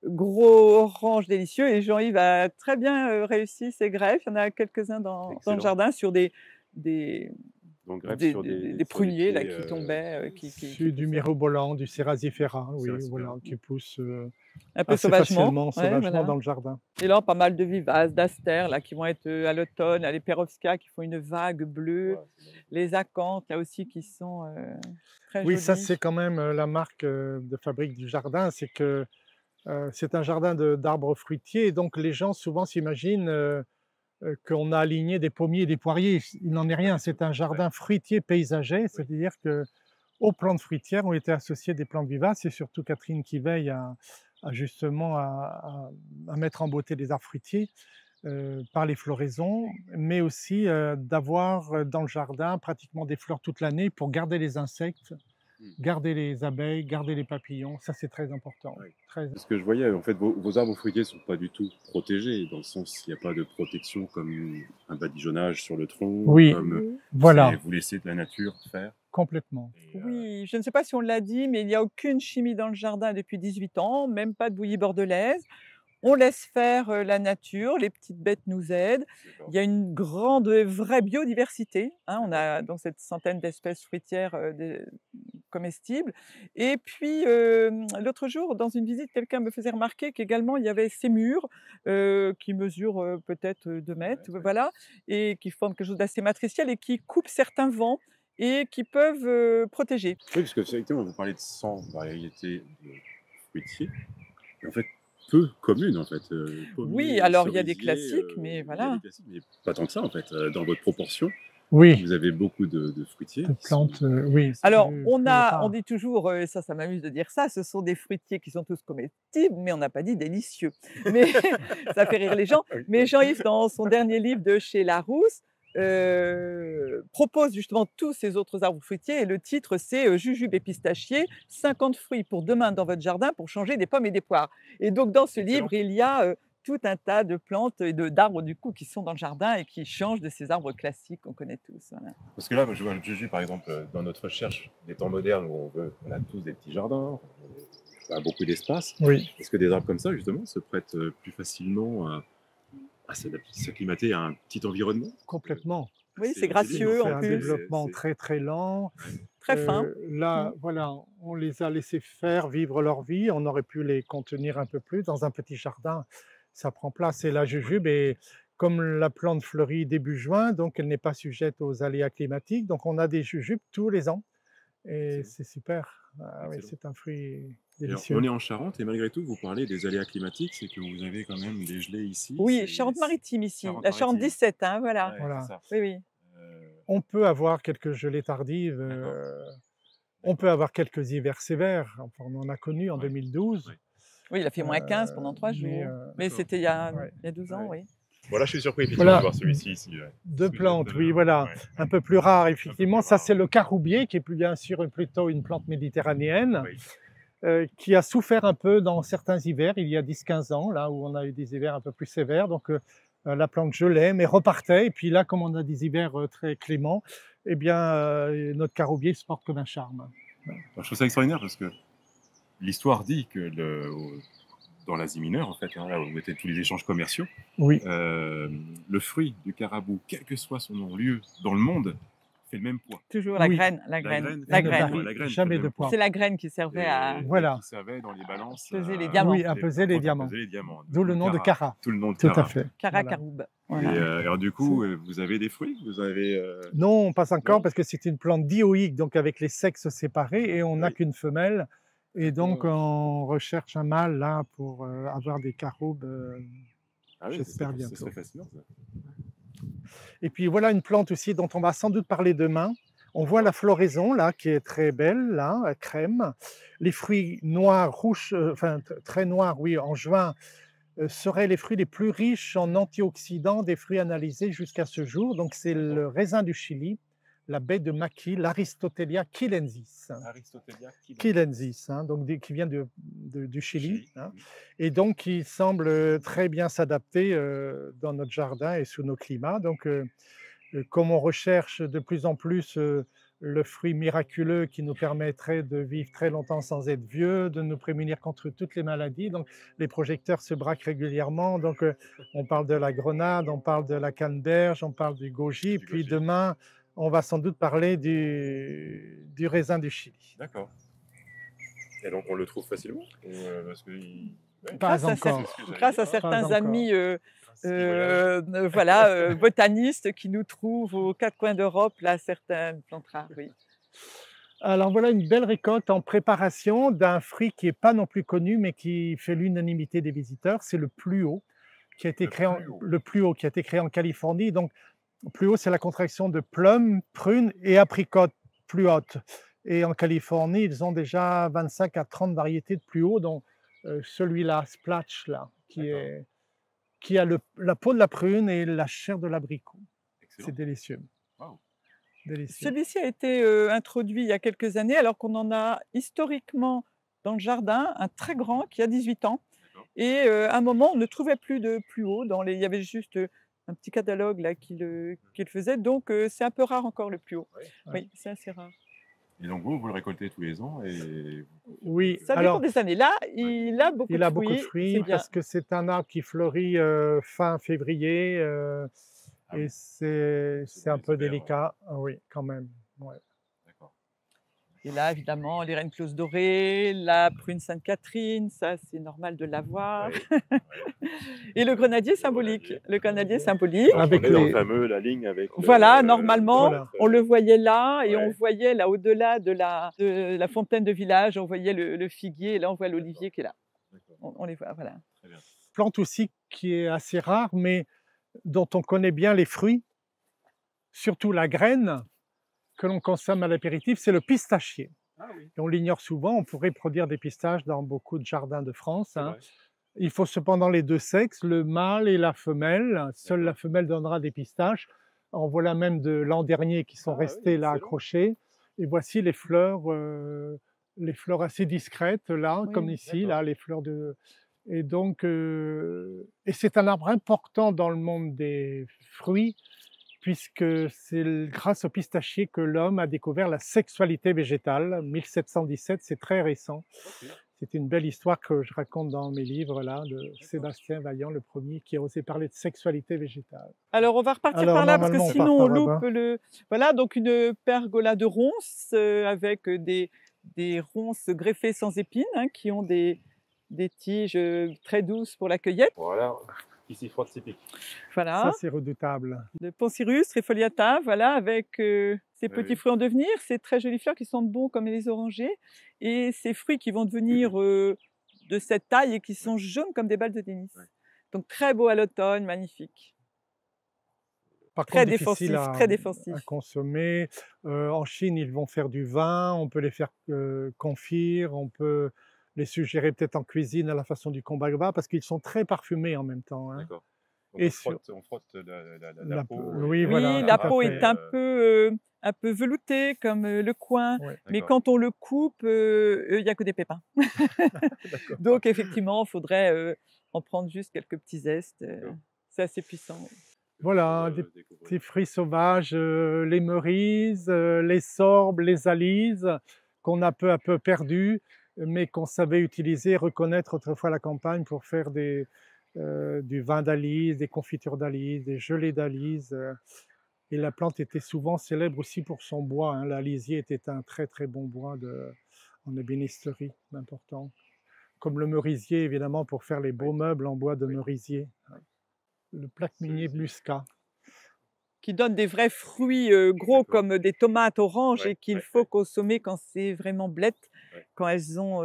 gros, oranges, délicieux. Et Jean-Yves a très bien réussi ses greffes. Il y en a quelques-uns dans le Excellent. jardin sur des, Donc greffe des, sur des- des des sur pruniers là, pieds, qui tombaient, qui C'est du poussaient mirobolant, du cérasifera, oui, Cérasifera. voilà, qui pousse un peu assez sauvagement. facilement, Ouais, voilà. dans le jardin. Et là, pas mal de vivaces, d'astères là, qui vont être à l'automne, les perovskias qui font une vague bleue, Ouais, c'est magnifique. les acanthes là aussi qui sont très Oui, ça, jolies. c'est quand même la marque de fabrique du jardin, c'est que c'est un jardin d'arbres fruitiers, et donc les gens souvent s'imaginent qu'on a aligné des pommiers et des poiriers. Il n'en est rien, c'est un jardin fruitier paysager, c'est-à-dire qu'aux plantes fruitières ont été associées des plantes vivaces, et surtout Catherine qui veille justement à mettre en beauté les arbres fruitiers par les floraisons, mais aussi d'avoir dans le jardin pratiquement des fleurs toute l'année pour garder les insectes, garder les abeilles, garder les papillons. Ça, c'est très important. Oui. Très... Parce que je voyais, en fait, vos arbres fruitiers ne sont pas du tout protégés, dans le sens il n'y a pas de protection comme un badigeonnage sur le tronc, Oui, comme voilà, vous laissez de la nature faire. complètement. Et, Oui, je ne sais pas si on l'a dit, mais il n'y a aucune chimie dans le jardin depuis 18 ans, même pas de bouillie bordelaise. On laisse faire la nature, les petites bêtes nous aident. Il y a une grande, vraie biodiversité, hein. On a donc cette centaine d'espèces fruitières comestibles. Et puis, l'autre jour, dans une visite, quelqu'un me faisait remarquer qu'également, il y avait ces murs qui mesurent peut-être 2 mètres, voilà, et qui forment quelque chose d'assez matriciel et qui coupent certains vents et qui peuvent protéger. Oui, parce que effectivement, vous parlez de 100 variétés de fruitiers, mais en fait, peu communes, en fait. Oui, Pommiers, alors il y a des cerisiers, classiques, mais il y a des voilà. classiques, mais pas tant que ça, en fait. Dans votre proportion, Oui, vous avez beaucoup de fruitiers de qui sont plantes, oui. Alors, plus- on plus a on rares. dit toujours, et ça m'amuse de dire ça, ce sont des fruitiers qui sont tous comestibles, mais on n'a pas dit délicieux. Mais ça fait rire les gens. Ah oui, Mais ouais. Jean-Yves, dans son dernier livre de chez Larousse, propose justement tous ces autres arbres fruitiers et le titre c'est, Jujube et pistachier, 50 fruits pour demain dans votre jardin pour changer des pommes et des poires. Et donc dans ce Excellent. livre, il y a, tout un tas de plantes et d'arbres du coup qui sont dans le jardin et qui changent de ces arbres classiques qu'on connaît tous, voilà. Parce que là, moi, je vois le juju, par exemple, dans notre recherche des temps modernes où on veut tous des petits jardins, pas beaucoup d'espace. Oui, Est-ce que des arbres comme ça, justement, se prêtent plus facilement à s'acclimater à un petit environnement complètement. Oui, c'est On gracieux C'est en un plus, développement très très lent. très fin. Là, voilà, on les a laissés faire vivre leur vie. On aurait pu les contenir un peu plus. Dans un petit jardin, ça prend place. Et la jujube est, comme la plante fleurit début juin, donc elle n'est pas sujette aux aléas climatiques. Donc on a des jujubes tous les ans. Et Excellent. c'est super. Ah oui, Excellent. c'est un fruit Alors, délicieux. on est en Charente et malgré tout, vous parlez des aléas climatiques, c'est que vous avez quand même des gelées ici. Oui, Charente-Maritime ici, la Charente-Maritime. Charente 17, hein, voilà. Ouais, Voilà. c'est ça. Oui, oui. On peut avoir quelques gelées tardives. D'accord. On peut avoir quelques hivers sévères. Enfin, on en a connu en Ouais. 2012. Ouais. Oui, il a fait -15 pendant 3 mais, jours. Mais D'accord. c'était ouais. il y a 12 ans, oui. Voilà, je suis surpris effectivement Voilà. de voir celui-ci ici. Ouais. Deux Ce que plantes, j'aime oui, bien. voilà, Ouais. un peu plus rares, effectivement. plus Ça, rare. c'est le caroubier, qui est bien sûr plutôt une plante méditerranéenne, Oui. qui a souffert un peu dans certains hivers, il y a 10-15 ans, là où on a eu des hivers un peu plus sévères. Donc, la plante gelait, mais repartait. Et puis là, comme on a des hivers très cléments, eh bien, notre caroubier se porte comme un charme. Alors, je trouve ça extraordinaire parce que l'histoire dit que dans l'Asie mineure, en fait, hein, là où on était tous les échanges commerciaux, Oui, le fruit du carabou, quel que soit son lieu dans le monde, fait le même poids. Toujours la Oui. graine, la La graine, graine, la elle ne graine. varie la graine fait jamais le de même poids. C'est la graine qui servait à Voilà. qui servait dans les balances peser les diamants. Oui, à peser les diamants. peser les diamants. D'où le nom de Cara. Tout le nom de Tout Cara. à fait. Cara Voilà. caroube. Et Voilà. alors du coup, vous avez des fruits, vous avez. Non, pas encore, Non. parce que c'est une plante dioïque, donc avec les sexes séparés, et on n'a Oui. qu'une femelle. Et donc, D'accord. on recherche un mâle là pour avoir des caroubes, Ah oui, j'espère ce bientôt. serait fascinant. Ça. Et puis voilà une plante aussi dont on va sans doute parler demain. On voit la floraison là, qui est très belle, là, à crème. Les fruits noirs, rouges, très noirs, oui, en juin, seraient les fruits les plus riches en antioxydants des fruits analysés jusqu'à ce jour. Donc, c'est le raisin du Chili, la baie de Maki, l'Aristotelia chilensis. Aristotelia Chilensis, hein, donc qui vient du Chili, Chili. hein, et donc qui semble très bien s'adapter dans notre jardin et sous nos climats. Donc, comme on recherche de plus en plus le fruit miraculeux qui nous permettrait de vivre très longtemps sans être vieux, de nous prémunir contre toutes les maladies, donc les projecteurs se braquent régulièrement. Donc, on parle de la grenade, on parle de la canneberge, on parle du goji, Du puis goji. demain, on va sans doute parler du raisin du Chili. D'accord. Et donc on le trouve facilement parce que Pas Grâce à encore. grâce à Pas certains encore. amis voilà, botanistes qui nous trouvent aux 4 coins d'Europe là certaines plantes rares, oui. Alors voilà une belle récolte en préparation d'un fruit qui n'est pas non plus connu, mais qui fait l'unanimité des visiteurs. C'est le pluot, qui a été Le créé plus haut. le plus haut, qui a été créé en Californie. Donc, plus haut, c'est la contraction de plum, prune et apricot plus haute. Et en Californie, ils ont déjà 25 à 30 variétés de plus haut, dont celui-là, Splash, là, D'accord. qui a la peau de la prune et la chair de l'abricot. C'est Excellent. délicieux, Waouh. délicieux. Celui-ci a été introduit il y a quelques années, alors qu'on en a historiquement dans le jardin un très grand qui a 18 ans. D'accord. Et à un moment, on ne trouvait plus de plus haut. Il y avait juste un petit catalogue là qui le faisait. Donc c'est un peu rare encore le plus haut. Oui. Oui, c'est assez rare. Et donc vous le récoltez tous les ans et Oui, Ça dépend alors des années. Là, il a beaucoup il de a beaucoup de fruits, fruits c'est bien. parce que c'est un arbre qui fleurit fin février ah et oui, c'est dans un les peu hivers, ouais. délicat. Ah oui, quand même. Ouais. D'accord. Et là, évidemment, les reines clausses dorées, la prune Sainte-Catherine, ça c'est normal de l'avoir. Oui, ouais. Et le grenadier symbolique. grenadier. Le grenadier symbolique. Donc Avec on est dans le les- fameux la ligne avec Voilà, le normalement, Voilà. on le voyait là et on Ouais. voyait là au-delà de la fontaine de village, on voyait le figuier et là on voit l'olivier qui est là. D'accord. On les voit, voilà. Très bien. Plante aussi qui est assez rare, mais dont on connaît bien les fruits, surtout la graine que l'on consomme à l'apéritif, c'est le pistachier. Ah oui, Et on l'ignore souvent, on pourrait produire des pistaches dans beaucoup de jardins de France. c'est Hein. vrai. Il faut cependant les deux sexes, le mâle et la femelle. Seule la D'accord. femelle donnera des pistaches. En voilà même de l'an dernier qui sont Ah oui, restés là excellent. accrochés. Et voici les fleurs assez discrètes là, Oui, comme ici, d'accord. là, les fleurs de. Et donc, et c'est un arbre important dans le monde des fruits, puisque c'est grâce au pistachier que l'homme a découvert la sexualité végétale. 1717, c'est très récent. Ok. C'est une belle histoire que je raconte dans mes livres là, de Sébastien Vaillant, le premier qui a osé parler de sexualité végétale. Alors on va repartir Alors par là parce que normalement, on part sinon on par loupe là-bas. le. Voilà, donc une pergola de ronces avec des ronces greffées sans épines hein, qui ont des tiges très douces pour la cueillette. Voilà, qui s'y frotte ses pics. Voilà. Ça, c'est redoutable. De Poncirus trifoliata, voilà, avec ces Oui, petits oui. fruits en devenir, ces très jolies fleurs qui sentent bon comme les orangers, et ces fruits qui vont devenir de cette taille et qui sont jaunes comme des balles de tennis. Ouais. Donc très beau à l'automne, magnifique. Par Très contre, difficile défensif, très défensif. à consommer. En Chine, ils vont faire du vin, on peut les faire confire, on peut les suggérer peut-être en cuisine à la façon du kombagba, parce qu'ils sont très parfumés en même temps. Hein. D'accord. Donc Et on frotte la peau. oui, voilà, Oui, tout la à peau fait. est un peu veloutée comme le coin, Ouais, mais D'accord. quand on le coupe, il n'y a que des pépins. d'accord. Donc effectivement, il faudrait en prendre juste quelques petits zestes. D'accord. C'est assez puissant. Voilà, des petits fruits sauvages, les merises, les sorbes, les alises, qu'on a peu à peu perdus, mais qu'on savait utiliser, reconnaître autrefois à la campagne pour faire du vin d'alise, des confitures d'alice, des gelées d'alice. Et la plante était souvent célèbre aussi pour son bois. Hein. L'alisier était un très très bon bois en ébénisterie, important. Comme le merisier, évidemment, pour faire les beaux meubles en bois de Oui. merisier. Le plaque minier muscat. Qui donne des vrais fruits gros D'accord. comme des tomates oranges Ouais, et qu'il ouais, faut ouais. consommer quand c'est vraiment blette, Ouais. quand elles ont,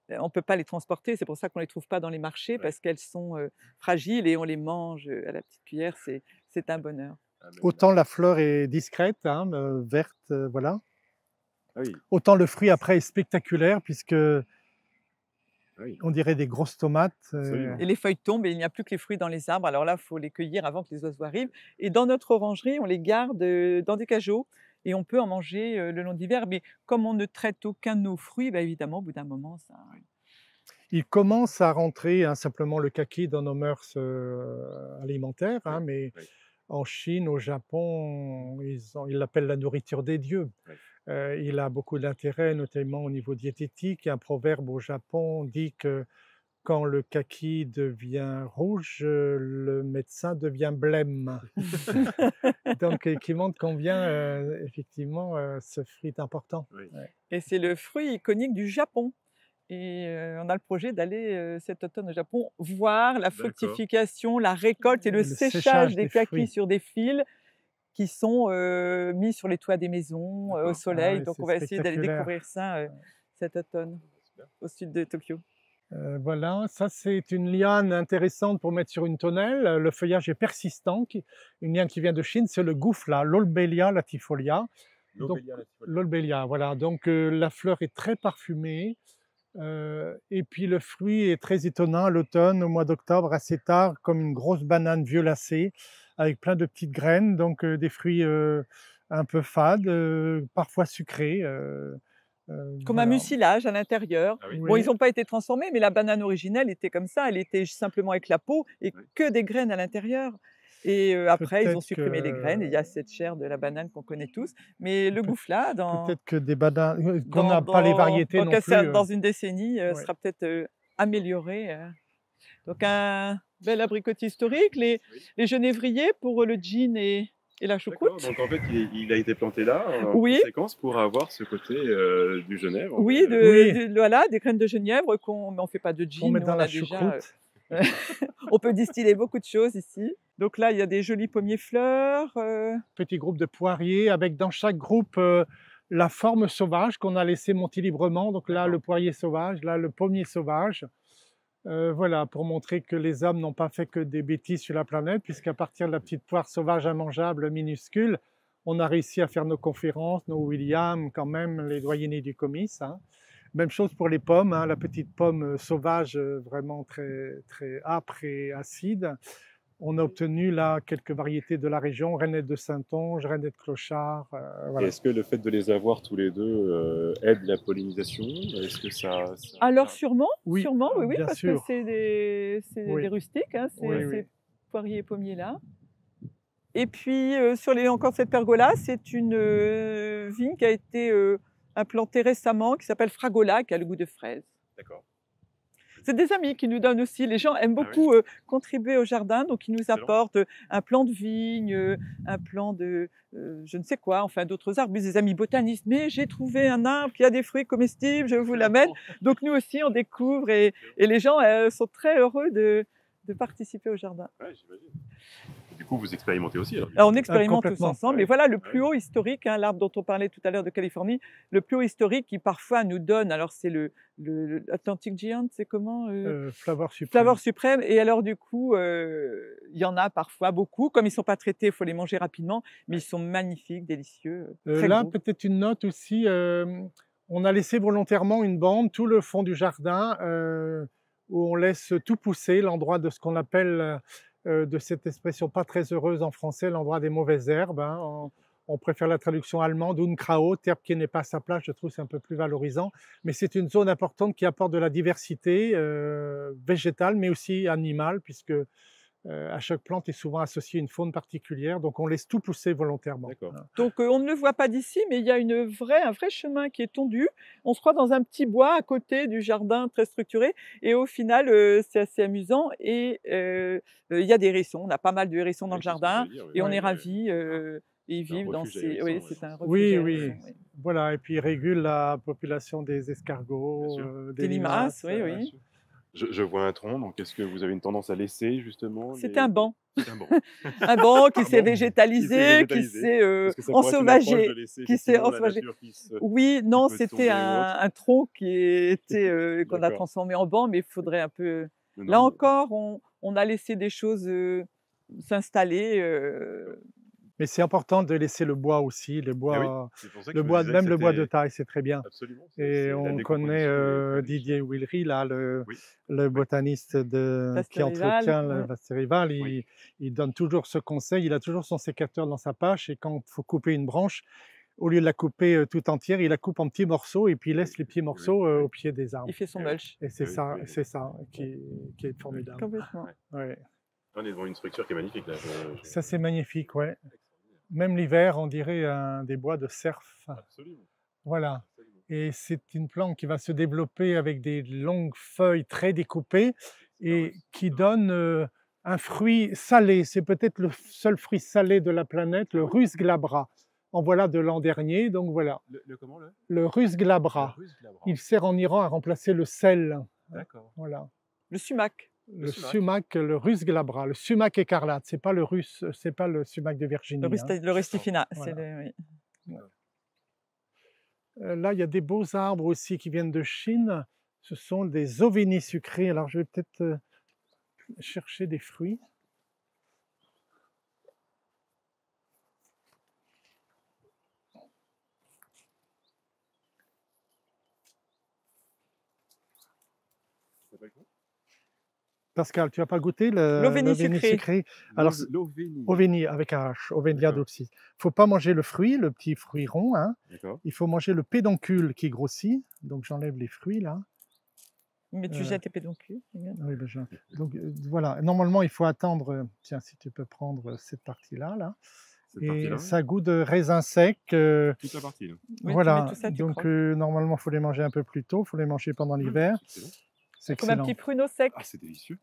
on peut pas les transporter, c'est pour ça qu'on les trouve pas dans les marchés Ouais. parce qu'elles sont fragiles et on les mange à la petite cuillère, c'est un bonheur. Ah, mais Autant la fleur est discrète, hein, verte, voilà. Ah oui, Autant le fruit après est spectaculaire puisque ah oui, on dirait des grosses tomates. absolument. Et les feuilles tombent et il n'y a plus que les fruits dans les arbres. Alors là, il faut les cueillir avant que les oiseaux arrivent. Et dans notre orangerie, on les garde dans des cageots et on peut en manger le long d'hiver. Mais comme on ne traite aucun de nos fruits, bah, évidemment, au bout d'un moment, ça. Il commence à rentrer hein, simplement le kaki dans nos mœurs alimentaires, hein, Oui, mais oui. en Chine, au Japon, ils l'appellent la nourriture des dieux. Oui. Il a beaucoup d'intérêt, notamment au niveau diététique. Un proverbe au Japon dit que quand le kaki devient rouge, le médecin devient blême. Donc, qui montre combien, effectivement, ce fruit est important. Oui. Ouais. Et c'est le fruit iconique du Japon. Et on a le projet d'aller cet automne au Japon voir la D'accord. fructification, la récolte et le Le séchage séchage des des kakis fruits. sur des fils qui sont mis sur les toits des maisons au D'accord. soleil. Ah, Donc c'est on va essayer d'aller spectaculaire. découvrir ça cet automne Super. au sud de Tokyo. Voilà, ça c'est une liane intéressante pour mettre sur une tonnelle. Le feuillage est persistant, une liane qui vient de Chine, c'est le goufla, l'Olbellia latifolia. Donc, L'Obélia latifolia. l'Olbellia, voilà. Donc la fleur est très parfumée. Et puis le fruit est très étonnant à l'automne, au mois d'octobre, assez tard, comme une grosse banane violacée, avec plein de petites graines, donc des fruits un peu fades, parfois sucrés. Comme un Voilà. mucilage à l'intérieur. Ah oui? Bon, Oui, ils n'ont pas été transformés, mais la banane originelle était comme ça, elle était simplement avec la peau et Oui. que des graines à l'intérieur. Et après, ils ont peut-être supprimé les graines et il y que a cette chair de la banane qu'on connaît tous. Mais le peut- goufla, peut-être que des bananes, qu'on n'a pas les variétés non dans plus. une décennie, Ouais. sera peut-être amélioré. Donc un bel abricotier historique, Oui. les genévriers pour le gin et la D'accord, choucroute. donc en fait, il a été planté là, en Oui, conséquence, pour avoir ce côté du Genèvre. oui, Oui, voilà, des graines de genièvre mais on fait pas de qu'on gin, met nous dans on la a déjà, choucroute. on peut distiller beaucoup de choses ici. Donc là, il y a des jolis pommiers fleurs. Petit groupe de poiriers avec dans chaque groupe la forme sauvage qu'on a laissé monter librement. Donc là, D'accord. le poirier sauvage, là, le pommier sauvage. Voilà, pour montrer que les hommes n'ont pas fait que des bêtises sur la planète, puisqu'à partir de la petite poire sauvage immangeable minuscule, on a réussi à faire nos conférences, nos Williams, quand même, les doyennés du comice. Hein. Même chose pour les pommes, hein, la petite pomme sauvage vraiment très, très âpre et acide. On a obtenu là quelques variétés de la région, Reinette de Saintonge, Reinette clochard, Et voilà. est-ce que le fait de les avoir tous les deux aide la pollinisation? Est-ce que Alors sûrement, Oui, sûrement, oui, oui, bien parce que sûr, c'est des oui, rustiques, hein, oui, ces oui. poiriers et pommiers-là. Et puis, encore cette pergola, c'est une vigne qui a été implantée récemment, qui s'appelle Fragola, qui a le goût de fraise. D'accord. C'est des amis qui nous donnent aussi. Les gens aiment Ah oui? beaucoup contribuer au jardin, donc ils nous Excellent. apportent un plant de vigne, un plant de je ne sais quoi, enfin d'autres arbres, mais des amis botanistes. Mais j'ai trouvé un arbre qui a des fruits comestibles, je vous l'amène. Donc nous aussi, on découvre et les gens sont très heureux de participer au jardin. Ouais, j'imagine. Du coup, vous expérimentez aussi alors? Alors on expérimente tous Complètement. ensemble. Ouais, Et voilà le ouais. plus haut historique, hein, l'arbre dont on parlait tout à l'heure de Californie, le plus haut historique qui parfois nous donne, alors c'est l'Atlantic Giant, c'est comment Flavor suprême. Flavor suprême. Et alors du coup, il y en a parfois beaucoup. Comme ils ne sont pas traités, il faut les manger rapidement, mais ils sont magnifiques, délicieux, très Là, gros. peut-être une note aussi, on a laissé volontairement une bande tout le fond du jardin où on laisse tout pousser, l'endroit de ce qu'on appelle, de cette expression pas très heureuse en français, l'endroit des mauvaises herbes. Hein. On préfère la traduction allemande, Unkraut, herbe qui n'est pas à sa place, je trouve que c'est un peu plus valorisant. Mais c'est une zone importante qui apporte de la diversité végétale, mais aussi animale, puisque à chaque plante est souvent associée une faune particulière, donc on laisse tout pousser volontairement. D'accord. Voilà. Donc on ne le voit pas d'ici, mais il y a un vrai chemin qui est tondu. On se croit dans un petit bois à côté du jardin très structuré et au final, c'est assez amusant et il y a des hérissons. On a pas mal de hérissons dans Oui, le c'est ce que jardin j'allais dire, oui. et on Ouais. est ravis, ils C'est un vivent dans refuge à ces oui, hérissons, c'est un refuge Oui, à oui, hérissons, oui. voilà, et puis il régule la population des Bien escargots, sûr. des Des limaces, limaces. oui, Bien oui. sûr. Je vois un tronc, donc est-ce que vous avez une tendance à laisser justement C'était un banc. C'est un banc. Un banc qui s'est Pardon, qui s'est végétalisé, qui végétalisé. s'est Parce que ça pourrait être une approche de ensauvagé, laisser qui s'est effectivement la ensauvagé. nature Oui, qui non, peut c'était tomber ou autre. un tronc qui était, qu'on a D'accord. transformé en banc, mais il faudrait un peu Non, là non, encore, on a laissé des choses, s'installer, Mais c'est important de laisser le bois aussi, eh oui, c'est pour ça que le je me bois, disais que même le bois de c'était taille, c'est très bien. absolument, Et la on connaît décomposition est très riche. Didier Willery, là, Oui, le oui, botaniste qui Pasteur-Rival, entretient le ouais. Pasteur-Rival. oui. Il donne toujours ce conseil, il a toujours son sécateur dans sa poche et quand il faut couper une branche, au lieu de la couper tout entière, il la coupe en petits morceaux et puis il laisse les petits morceaux oui. au pied des arbres. Il fait son Eh oui. mulch, Et c'est Oui, ça, oui, oui. c'est ça qui est formidable. complètement. Ouais. Ouais. On est devant une structure qui est magnifique là. Ça, c'est magnifique, ouais. Extraordinaire. Même l'hiver, on dirait des bois de cerf. Absolument, Voilà. absolument. Et c'est une plante qui va se développer avec des longues feuilles très découpées et qui donne un fruit salé. C'est peut-être le seul fruit salé de la planète, le Rus glabra. En voilà de l'an dernier, donc voilà. Comment le Le Rus glabra. russe glabra. Il sert en Iran à remplacer le sel. D'accord. Voilà. Le sumac. Le sumac. sumac, le Rus glabra, le sumac écarlate. C'est pas le russe, c'est pas le sumac de Virginie. Hein. Le rustifina, Voilà. c'est le oui. Là, il y a des beaux arbres aussi qui viennent de Chine. Ce sont des oveni sucrés. Alors, je vais peut-être chercher des fruits. Pascal, tu n'as pas goûté L'oveni l'oveni sucré. sucré? Alors, L'oveni. oveni avec un H, ovénia D'accord. dolcis. Il ne faut pas manger le fruit, le petit fruit rond, hein. D'accord. Il faut manger le pédoncule qui grossit. Donc, j'enlève les fruits là. Mais tu Euh, jettes les pédoncules. Oui, donc voilà, normalement il faut attendre, tiens, si tu peux prendre cette partie-là, là, Cette et partie-là, ça a goût de raisin sec. toute la partie, là. Oui, tu mets Voilà, tout ça, tu donc croques. normalement il faut les manger un peu plus tôt, il faut les manger pendant l'hiver, Excellent. c'est Comme un excellent. petit pruneau sec. Ah, c'est délicieux.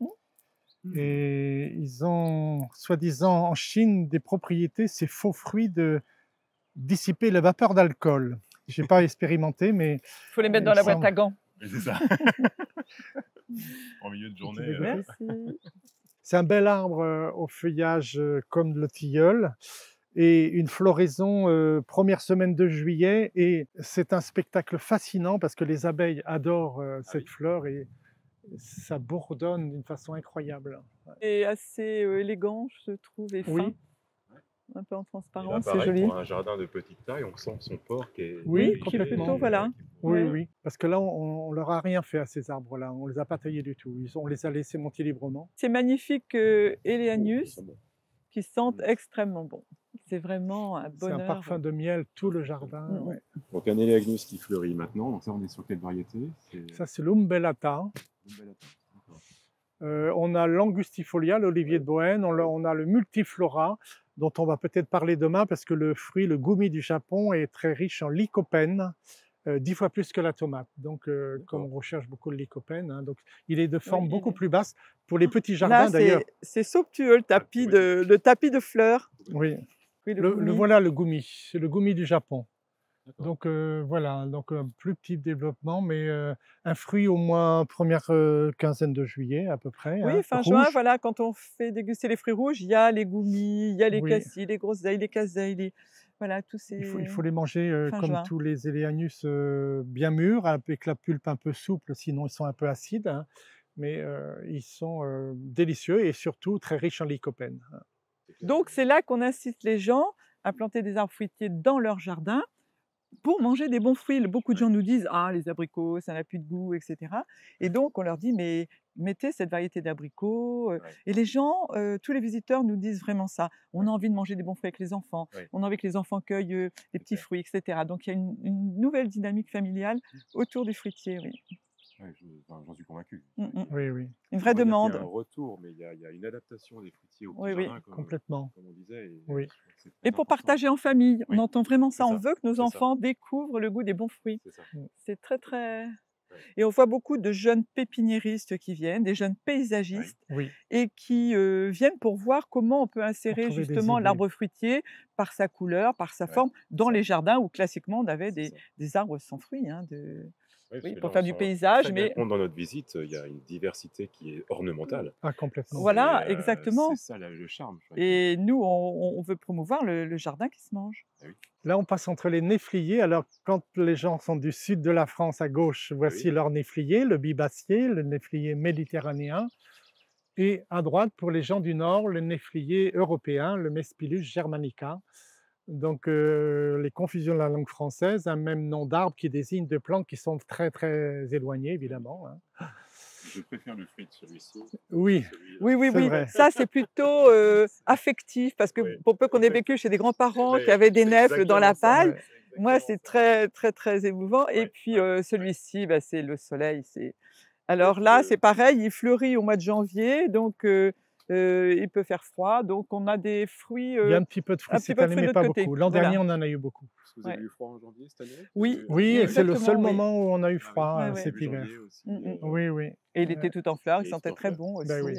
Et ils ont, soi-disant en Chine, des propriétés, ces faux fruits, de dissiper la vapeur d'alcool. Je n'ai pas expérimenté, mais Il faut les mettre il dans la semble. boîte à gants. Oui, c'est ça. En milieu de journée. veux goûter? Merci. C'est un bel arbre au feuillage comme le tilleul, et une floraison première semaine de juillet, et c'est un spectacle fascinant parce que les abeilles adorent cette oui. fleur, et ça bourdonne d'une façon incroyable. C'est assez élégant, je trouve, et fin. Oui, Un peu en Et là, transparent, c'est pareil, joli. pour un jardin de petite taille, on sent son port qui est Oui, léger, complètement. Plutôt, voilà. oui, Ouais. oui, parce que là on leur a rien fait à ces arbres-là, on les a pas taillés du tout, on les a laissés monter librement. Ces magnifiques Eleanus Ça sent bon. qui sentent extrêmement bon. C'est vraiment un C'est un bonheur. parfum de miel, tout le jardin. Mm, mm. Ouais. Donc un Eleagnus qui fleurit maintenant. Donc ça, on est sur quelle variété? Ça c'est l'umbellata. Une belle attaque. D'accord. On a l'angustifolia, l'olivier de Bohême, on a le multiflora, dont on va peut-être parler demain, parce que le fruit, le gumi du Japon, est très riche en lycopène, 10 fois plus que la tomate. Donc, comme on recherche beaucoup le lycopène, hein, donc il est de forme Oui, beaucoup il est- plus basse pour les petits Là, jardins d'ailleurs. c'est somptueux, oui. le tapis de fleurs. Oui, Oui, le gumi. voilà le gumi, c'est le gumi du Japon. D'accord. Donc voilà, donc un plus petit développement, mais un fruit au moins première quinzaine de juillet à peu près, Oui, hein, fin juin, rouge. voilà, quand on fait déguster les fruits rouges, il y a les goumis, il y a les Oui. cassis, les groseilles, les caseilles, voilà, tous ces... Il faut les manger fin comme juin. tous les Eleanus bien mûrs, avec la pulpe un peu souple, sinon ils sont un peu acides, hein, mais ils sont délicieux et surtout très riches en lycopène. Donc c'est là qu'on incite les gens à planter des arbres fruitiers dans leur jardin pour manger des bons fruits. Beaucoup de gens nous disent: «Ah, les abricots, ça n'a plus de goût», etc. Et donc on leur dit: «Mais mettez cette variété d'abricots». Et les gens, tous les visiteurs nous disent vraiment ça. On a envie de manger des bons fruits avec les enfants. Ouais. On a envie que les enfants cueillent des petits Super. fruits, etc. Donc il y a une nouvelle dynamique familiale autour du fruitier, oui. Ouais, j'en suis convaincu. Mm, mm. Oui, oui, Une vraie On va dire qu'il y a demande. un retour, mais il y a une adaptation des fruitiers au petit Oui, oui. jardin, complètement. comme on disait. Oui. C'est très Et pour important. partager en famille, on Oui, entend vraiment ça. c'est On ça, veut que nos c'est ça. enfants découvrent le goût des bons fruits. C'est ça. C'est très, très... Et on voit beaucoup de jeunes pépiniéristes qui viennent, des jeunes paysagistes, Oui, et qui viennent pour voir comment on peut insérer trouver des justement idées. l'arbre fruitier par sa couleur, par sa Ouais, forme, dans ça. les jardins où classiquement on avait C'est ça. des arbres sans fruits, hein, Oui, parce oui, que pour là, faire on du s'en rend paysage, très bien mais compte dans notre visite, il y a une diversité qui est ornementale. ah, complètement. voilà, C'est exactement. c'est ça le charme. je crois. Et nous, on veut promouvoir le jardin qui se mange. Là, on passe entre les néfliers. Alors, quand les gens sont du sud de la France à gauche, voici leur néflier, le bibacier, le néflier méditerranéen. Et à droite, pour les gens du nord, le néflier européen, le Mespilus germanica. Donc, les confusions de la langue française, un même nom d'arbre qui désigne deux plantes qui sont très, très éloignées, évidemment, hein. Je préfère le fruit de celui-ci. Oui, Celui-là. Oui, oui, c'est oui. vrai. Ça, c'est plutôt affectif, parce que Oui, pour peu qu'on ait vécu chez des grands-parents qui avaient des nèfles dans la paille, Ouais. moi, c'est très, très, très émouvant. Et Ouais, puis, ouais, celui-ci, bah, c'est le soleil. Alors là, c'est pareil, il fleurit au mois de janvier, donc il peut faire froid. Donc, on a des fruits, Il y a un petit peu de fruits un petit cette peu de année, fruits de mais l'autre pas côté. beaucoup. L'an Voilà. dernier, on en a eu beaucoup. Est-ce que vous avez Ouais. eu froid en janvier cette année? Oui. Oui, Oui, c'est le seul exactement, oui. moment où on a eu Ah oui. froid Ouais, ouais. cet Début hiver. janvier aussi. Mm, mm. Oui, oui. Et il était tout en fleurs, il Et sentait tout en très fleurs. bon aussi. Ben oui.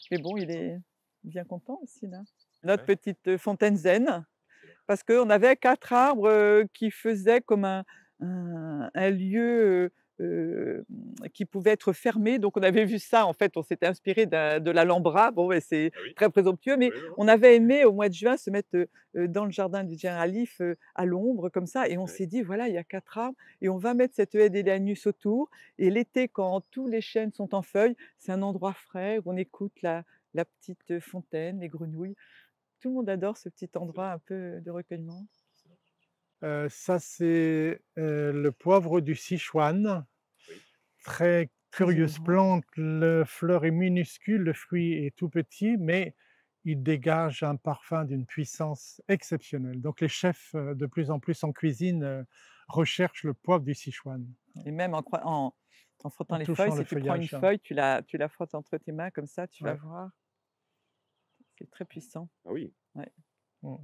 Mais bon, il est bien content aussi, là. Notre Ouais. petite fontaine zen, parce qu'on avait 4 arbres qui faisaient comme un lieu qui pouvaient être fermées. Donc on avait vu ça, en fait, on s'était inspiré de l'Alhambra. Bon, ouais, c'est Ah oui. très présomptueux, mais Oui, non, non. on avait aimé au mois de juin se mettre, dans le jardin du Généralif, à l'ombre comme ça et on Ouais. s'est dit: «Voilà, il y a 4 arbres et on va mettre cette haie d'Élianus autour» et l'été, quand tous les chênes sont en feuilles, c'est un endroit frais où on écoute la petite fontaine, les grenouilles. Tout le monde adore ce petit endroit un peu de recueillement. Ça, c'est le poivre du Sichuan. Oui. Très Très curieuse odorant. plante, le fleur est minuscule, le fruit est tout petit, mais il dégage un parfum d'une puissance exceptionnelle. Donc les chefs, de plus en plus en cuisine, recherchent le poivre du Sichuan, Et même en frottant en les feuilles, touchant le si tu prends une feuillage. feuille, tu la frottes entre tes mains comme ça, tu vas Ouais. voir, c'est très puissant. Ah oui, Ouais, Mmh.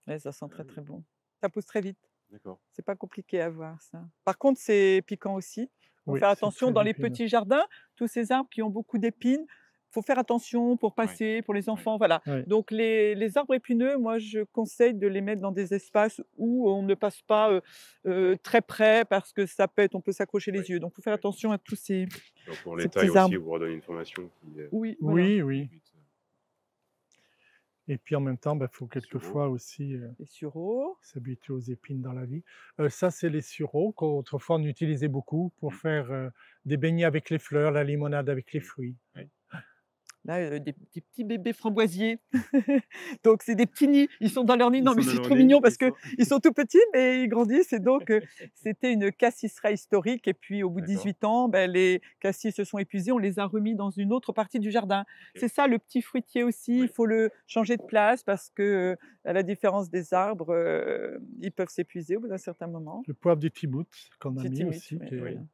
ouais, ça sent ah très, oui, très bon. Ça pousse très vite, d'accord. c'est pas compliqué à voir ça. Par contre, c'est piquant aussi. Faut Oui, faire c'est attention très dans les épineux. petits jardins, tous ces arbres qui ont beaucoup d'épines, faut faire attention pour Ouais, passer, pour les ouais. enfants, voilà. Oui. Donc les arbres épineux, moi, je conseille de les mettre dans des espaces où on ne passe pas, très près parce que ça peut être on peut s'accrocher Ouais, les yeux. Donc faut faire ouais. attention à tous ces Donc pour ces les tailles petits aussi, arbres. vous redonnez une formation qui Oui, voilà, Oui, oui. évite, Et puis en même temps, il faut les sureaux. quelquefois aussi, les sureaux. s'habituer aux épines dans la vie. Ça, c'est les sureaux qu'autrefois on utilisait beaucoup pour Mmh. faire, des beignets avec les fleurs, la limonade avec les Mmh. fruits. Oui. Là, des petits bébés framboisiers. Donc c'est des petits nids, ils sont dans leur nid. Ils Non, mais sont dans c'est leur trop nid, mignon parce ils sont qu'ils sont tout petits, mais ils grandissent et donc c'était une cassisserie historique et puis au bout de d'accord, 18 ans, ben, les cassis se sont épuisés, on les a remis dans une autre partie du jardin. OK. C'est ça le petit fruitier aussi, il Oui, faut le changer de place parce que, à la différence des arbres, ils peuvent s'épuiser au bout d'un certain moment. Le poivre du Timout qu'on a Petit mis timut, aussi, oui, qui oui, voilà. est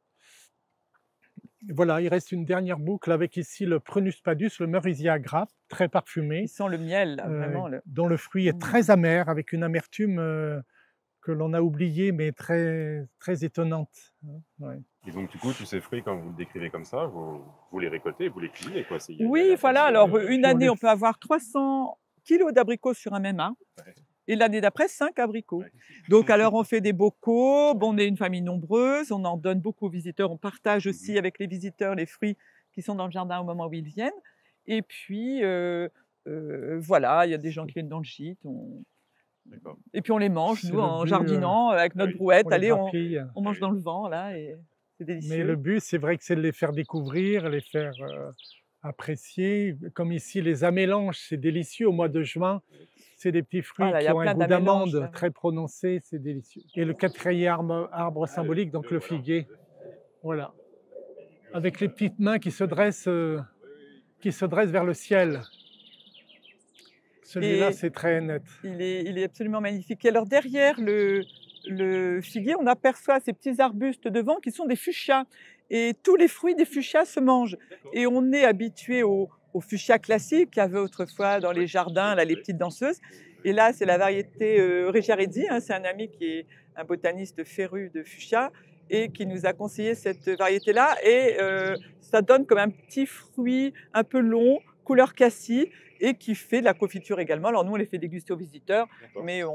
voilà, il reste une dernière boucle avec ici le Prunus padus, le merisier à grappes, très Qui parfumé, sent le miel là, vraiment le dont le fruit est mmh. très amer, avec une amertume, que l'on a oubliée, mais très très étonnante, hein, ouais. et donc du coup, tous ces fruits, quand vous le décrivez comme ça, vous les récoltez, vous les cuisinez, quoi? C'est il y a Oui, la voilà, passion alors, Et une puis on année, les on peut avoir 300 kilos d'abricots sur un même arbre ouais, et l'année d'après 5 abricots. ouais. Donc alors on fait des bocaux, bon, on est une famille nombreuse, on en donne beaucoup aux visiteurs, on partage Mmh. aussi avec les visiteurs les fruits qui sont dans le jardin au moment où ils viennent et puis, voilà, il y a des gens qui viennent dans le gîte, D'accord. et puis on les mange c'est nous le en but, jardinant avec Ah notre oui, brouette. on les Allez, grappille, on ah mange oui. dans le vent là et c'est mais le délicieux. but, c'est vrai que c'est de les faire découvrir, les faire, apprécier. Comme ici, les amélanges, c'est délicieux au mois de juin. Oui. C'est des petits Ah fruits là, il y qui a ont un plein goût d'amélanges d'amande là, oui. très prononcé, c'est délicieux. Et le quatrième arbre Ah, symbolique, donc le voilà. figuier, voilà, avec les petites mains qui se dressent vers le ciel. Celui-là, Et c'est très net. il est absolument magnifique. Et alors derrière le figuier, on aperçoit ces petits arbustes devant qui sont des fuchsias. Et tous les fruits des fuchsias se mangent. D'accord. Et on est habitué aux fuchsias classiques qu'il y avait autrefois dans les jardins, là, les Oui. petites danseuses. Et là, c'est la variété Reggiaredi, hein, c'est un ami qui est un botaniste féru de fuchsia et qui nous a conseillé cette variété-là. Et ça donne comme un petit fruit un peu long, couleur cassis, et qui fait de la confiture également. Alors nous, on les fait déguster aux visiteurs, D'accord. mais on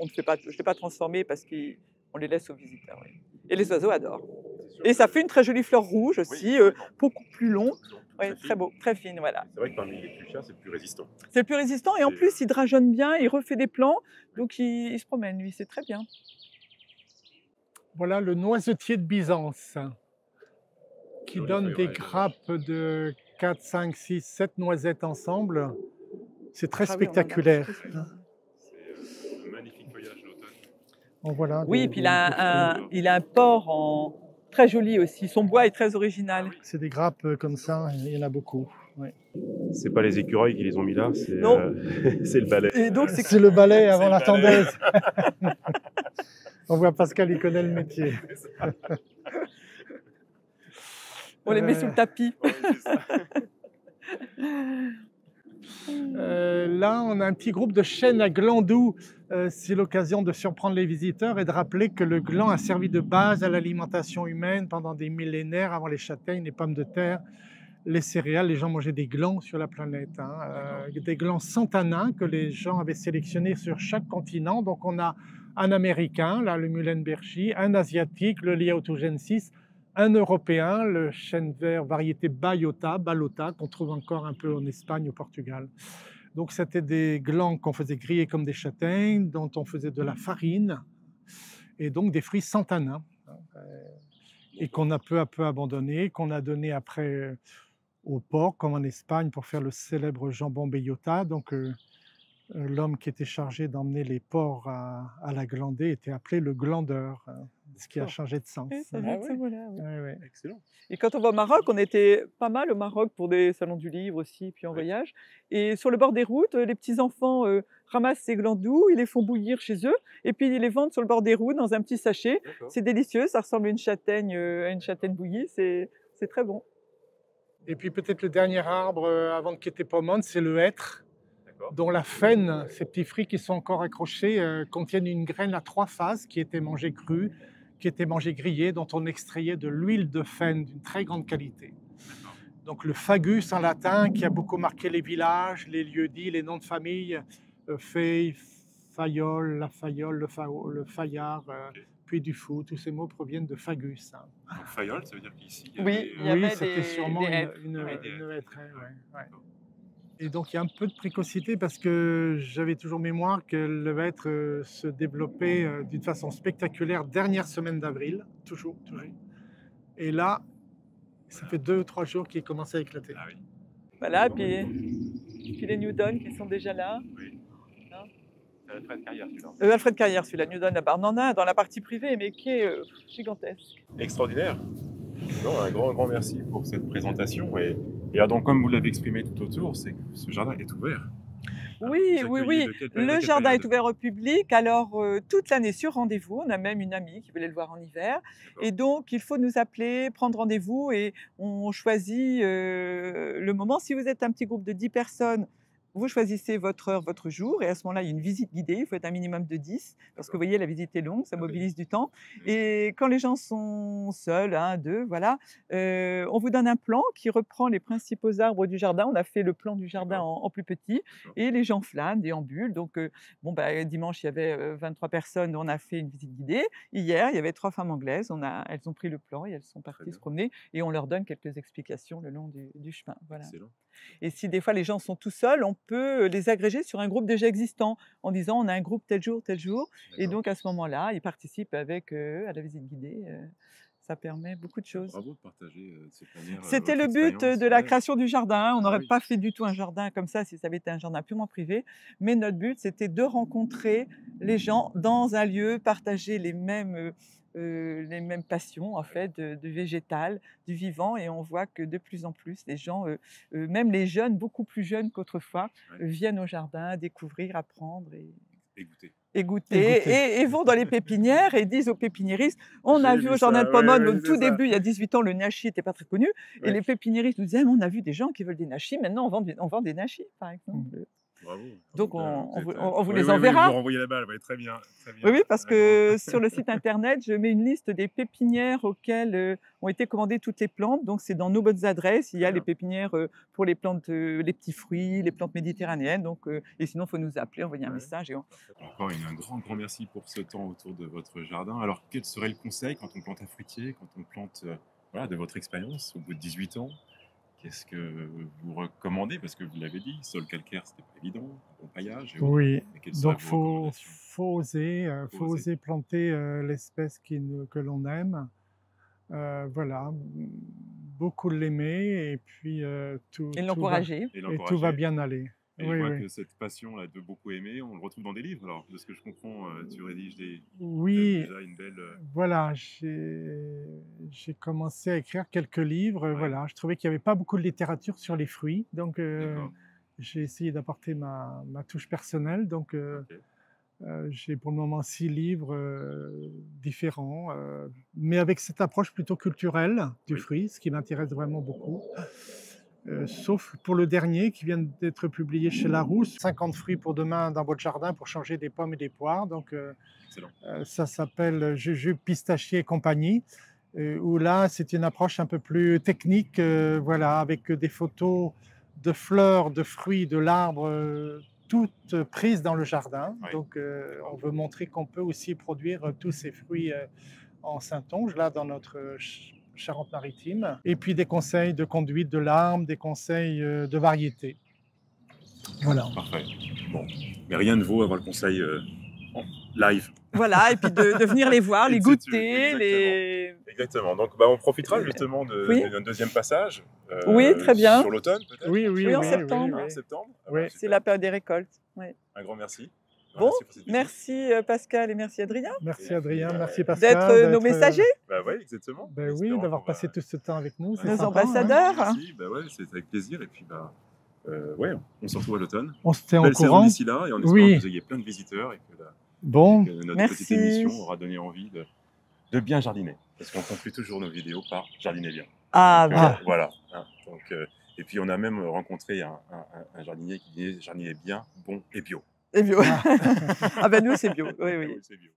ne fait pas, je ne l'ai pas transformé parce qu'on les laisse aux visiteurs. Oui. Et les oiseaux adorent. C'est sûr Et ça que fait une très jolie fleur rouge oui, aussi, complètement. beaucoup plus long. Tout long, Oui, très très fine. beau, très fine, voilà. C'est vrai que parmi les fuchsias, c'est le plus résistant. C'est le plus résistant et en C'est, plus, il drageonne bien, il refait des plants, donc il se promène, lui, c'est très bien. Voilà le noisetier de Byzance, qui joli donne des feuillage. grappes de 4, 5, 6, 7 noisettes ensemble. C'est très Ah oui, on en a spectaculaire. beaucoup sur le jardin. C'est un magnifique feuillage d'automne. Donc voilà, Oui, et puis il a des fruits. il a un port très joli aussi. Son bois est très original. C'est des grappes comme ça, il y en a beaucoup. Ouais. C'est pas les écureuils qui les ont mis là, c'est Non. c'est le balai. Et donc, c'est C'est le balai avant le la balai. tondeuse. On voit Pascal, il connaît le métier. on les met sous le tapis. Ouais, c'est ça. Là, on a un petit groupe de chênes à gland doux. C'est l'occasion de surprendre les visiteurs et de rappeler que le gland a servi de base à l'alimentation humaine pendant des millénaires avant les châtaignes, les pommes de terre, les céréales. Les gens mangeaient des glands sur la planète, hein. Des glands santanins que les gens avaient sélectionnés sur chaque continent. Donc on a un américain, là, le Mullenbergi, un asiatique, le Liaotougensis, un européen, le chêne vert variété Balota, qu'on trouve encore un peu en Espagne, au Portugal. Donc c'était des glands qu'on faisait griller comme des châtaignes, dont on faisait de la farine, et donc des fruits sans tanin, hein, et qu'on a peu à peu abandonné, qu'on a donné après au porc, comme en Espagne, pour faire le célèbre jambon bellota. Donc l'homme qui était chargé d'emmener les porcs à la glandée était appelé le glandeur, hein, ce qui a D'accord. changé de sens. Oui, ça Ouais. vient Ah de ce ouais, mot-là, oui. Ouais, ouais. excellent. Et quand on va au Maroc, on était pas mal au Maroc pour des salons du livre aussi, puis en Oui. voyage. Et sur le bord des routes, les petits-enfants ramassent ces glandous, ils les font bouillir chez eux, et puis ils les vendent sur le bord des routes dans un petit sachet. D'accord. C'est délicieux, ça ressemble à une châtaigne bouillie, c'est très bon. Et puis peut-être le dernier arbre avant de quitter Pomone, c'est le hêtre, D'accord. dont la faine, ces petits fruits qui sont encore accrochés, contiennent une graine à 3 faces qui était mangée crue, qui était mangée grillée, dont on extrayait de l'huile de faine d'une très grande qualité. D'accord. Donc le fagus en latin, qui a beaucoup marqué les villages, les lieux-dits, les noms de famille, Fay, Fayol, la Fayole, le Fayard, Ok. Puy du Fou, tous ces mots proviennent de fagus, hein. Donc Fayol, ça veut dire qu'ici, il y Oui, avait, il y Oui, avait c'était sûrement des hêtres. une, ouais, Ouais. des une hêtres. hêtraie, ouais, ouais. D'accord. Et donc il y a un peu de précocité parce que j'avais toujours mémoire que le hêtre se développait d'une façon spectaculaire dernière semaine d'avril, toujours, toujours. Et là, ça Voilà. fait 2 ou 3 jours qu'il commence à éclater. Ah oui. Voilà, Bon, puis les Newton qui sont déjà là. oui. Hein. C'est Alfred Carrière, celui-là. Alfred Carrière, celui-là, Newton là-bas. On en a un dans la partie privée, mais qui est gigantesque. Extraordinaire. Non, un grand merci pour cette présentation. Et donc, comme vous l'avez exprimé tout autour, c'est que ce jardin est ouvert. Oui, Vous oui, accueillez oui. de quelle période à Le quelle jardin est période? ouvert au public, alors toute l'année sur rendez-vous. On a même une amie qui voulait le voir en hiver. D'accord. Et donc, il faut nous appeler, prendre rendez-vous et on choisit le moment. Si vous êtes un petit groupe de 10 personnes, vous choisissez votre heure, votre jour. Et à ce moment-là, il y a une visite guidée. Il faut être un minimum de 10. Parce que vous D'accord. voyez, la visite est longue, ça Ah oui. mobilise du temps. Mm. Et quand les gens sont seuls, un, deux, voilà, on vous donne un plan qui reprend les principaux arbres du jardin. On a fait le plan du jardin D'accord. en plus petit. D'accord. Et les gens flânent, déambulent. Donc, bon, bah, dimanche, il y avait 23 personnes. On a fait une visite guidée. Hier, il y avait 3 femmes anglaises. Elles ont pris le plan et elles sont Très parties bien. se promener. Et on leur donne quelques explications le long du chemin. Voilà. Excellent. Et si des fois les gens sont tout seuls, on peut les agréger sur un groupe déjà existant en disant on a un groupe tel jour, tel jour. Et D'accord. donc à ce moment-là, ils participent avec à la visite guidée. Ça permet beaucoup de choses. Bravo de partager de cette manière C'était votre le but expérience. de la Ouais. création du jardin. On Ah n'aurait oui. pas fait du tout un jardin comme ça si ça avait été un jardin purement privé. Mais notre but, c'était de rencontrer les gens dans un lieu, partager les mêmes passions en fait, du végétal, du vivant. Et on voit que de plus en plus, les gens, même les jeunes, beaucoup plus jeunes qu'autrefois, Ouais. viennent au jardin découvrir, apprendre Et goûter. et Et goûter, goûter. et vont dans les pépinières et disent aux pépiniéristes, on a J'ai vu vu au jardin ça, de ouais, Pomone, ouais, au c'est tout ça. début, il y a 18 ans, le nashi n'était pas très connu, et Ouais. les pépiniéristes nous disaient, mais on a vu des gens qui veulent des nachis, maintenant on vend des nachis, par exemple. Bravo. Donc là, on vous êtes, vous oui, les oui, oui, vous enverra. renvoyez la balle. Ouais, très bien. Très bien. Oui, oui, parce Un que grand- sur le site internet, je mets une liste des pépinières auxquelles ont été commandées toutes les plantes. Donc, c'est dans nos bonnes adresses. Il y Très a les bien. pépinières pour les plantes, les petits fruits, les plantes méditerranéennes. Donc, et sinon, il faut nous appeler, envoyer un Ouais. message. Encore un grand merci pour ce temps autour de votre jardin. Alors, quel serait le conseil quand on plante un fruitier, quand on plante, voilà, de votre expérience au bout de 18 ans? Qu'est-ce que vous recommandez? Parce que vous l'avez dit, sol calcaire, c'était pas évident, bon paillage et autres. Oui, Et quelles seraient donc vos faut recommandations? faut Faut oser. oser planter l'espèce que l'on aime. Voilà, beaucoup l'aimer et puis Et tout va l'encourager. Et et tout va l'encourager. bien aller. Et je Oui, vois oui. que cette passion-là de beaucoup aimer, on le retrouve dans des livres. Alors, de ce que je comprends, tu rédiges Oui, déjà une belle. voilà, j'ai commencé à écrire quelques livres. Ouais. Voilà, je trouvais qu'il n'y avait pas beaucoup de littérature sur les fruits, donc D'accord. j'ai essayé d'apporter ma touche personnelle. Donc Ok. j'ai pour le moment 6 livres différents, mais avec cette approche plutôt culturelle du Oui. fruit, ce qui m'intéresse vraiment beaucoup. Sauf pour le dernier qui vient d'être publié chez Larousse, 50 fruits pour demain dans votre jardin pour changer des pommes et des poires. Donc Excellent. ça s'appelle Jujube, pistachier et compagnie. Où là, c'est une approche un peu plus technique, voilà, avec des photos de fleurs, de fruits, de l'arbre, toutes prises dans le jardin. Oui. Donc, on veut montrer qu'on peut aussi produire tous ces fruits en Saintonge, là, dans notre Charente-Maritime. Et puis des conseils de conduite de l'arbre, des conseils de variété. Voilà. Parfait. Bon, mais rien ne vaut avoir le conseil en live. Voilà, et puis de venir les voir, les In situ, goûter, exactement. les... Exactement. Donc, on profitera justement Oui. d'un deuxième passage. Oui, très bien. Sur l'automne, peut-être. Oui, oui, Oui, en oui, septembre. oui, En oui. septembre. Ah, Oui. bah, C'est super. la période des récoltes. Ouais. Un grand merci. Bon, Merci pour cette visite. merci Pascal et merci Adrien Merci Et Adrien, puis, merci d'être Pascal. nos messagers, Bah ouais, exactement. Ben En oui, espérant d'avoir qu'on va- passé tout ce temps avec nous, c'est nos sympa, hein. ambassadeurs. Merci. Bah ouais, c'est avec plaisir. Et puis, ouais, on se retrouve à l'automne. On se tient au Belle saison courant. d'ici là, et en espérant Oui. que vous ayez plein de visiteurs et que, Bon, que notre Merci. petite émission aura donné envie de bien jardiner. Parce qu'on conclut toujours nos vidéos par jardiner bien. Ah, Donc, bien. voilà. Hein. Donc, et puis on a même rencontré un jardinier qui disait jardiner bien, bon et bio. Et bio. Ah ben nous, c'est bio. Oui, oui. Oui, c'est bio.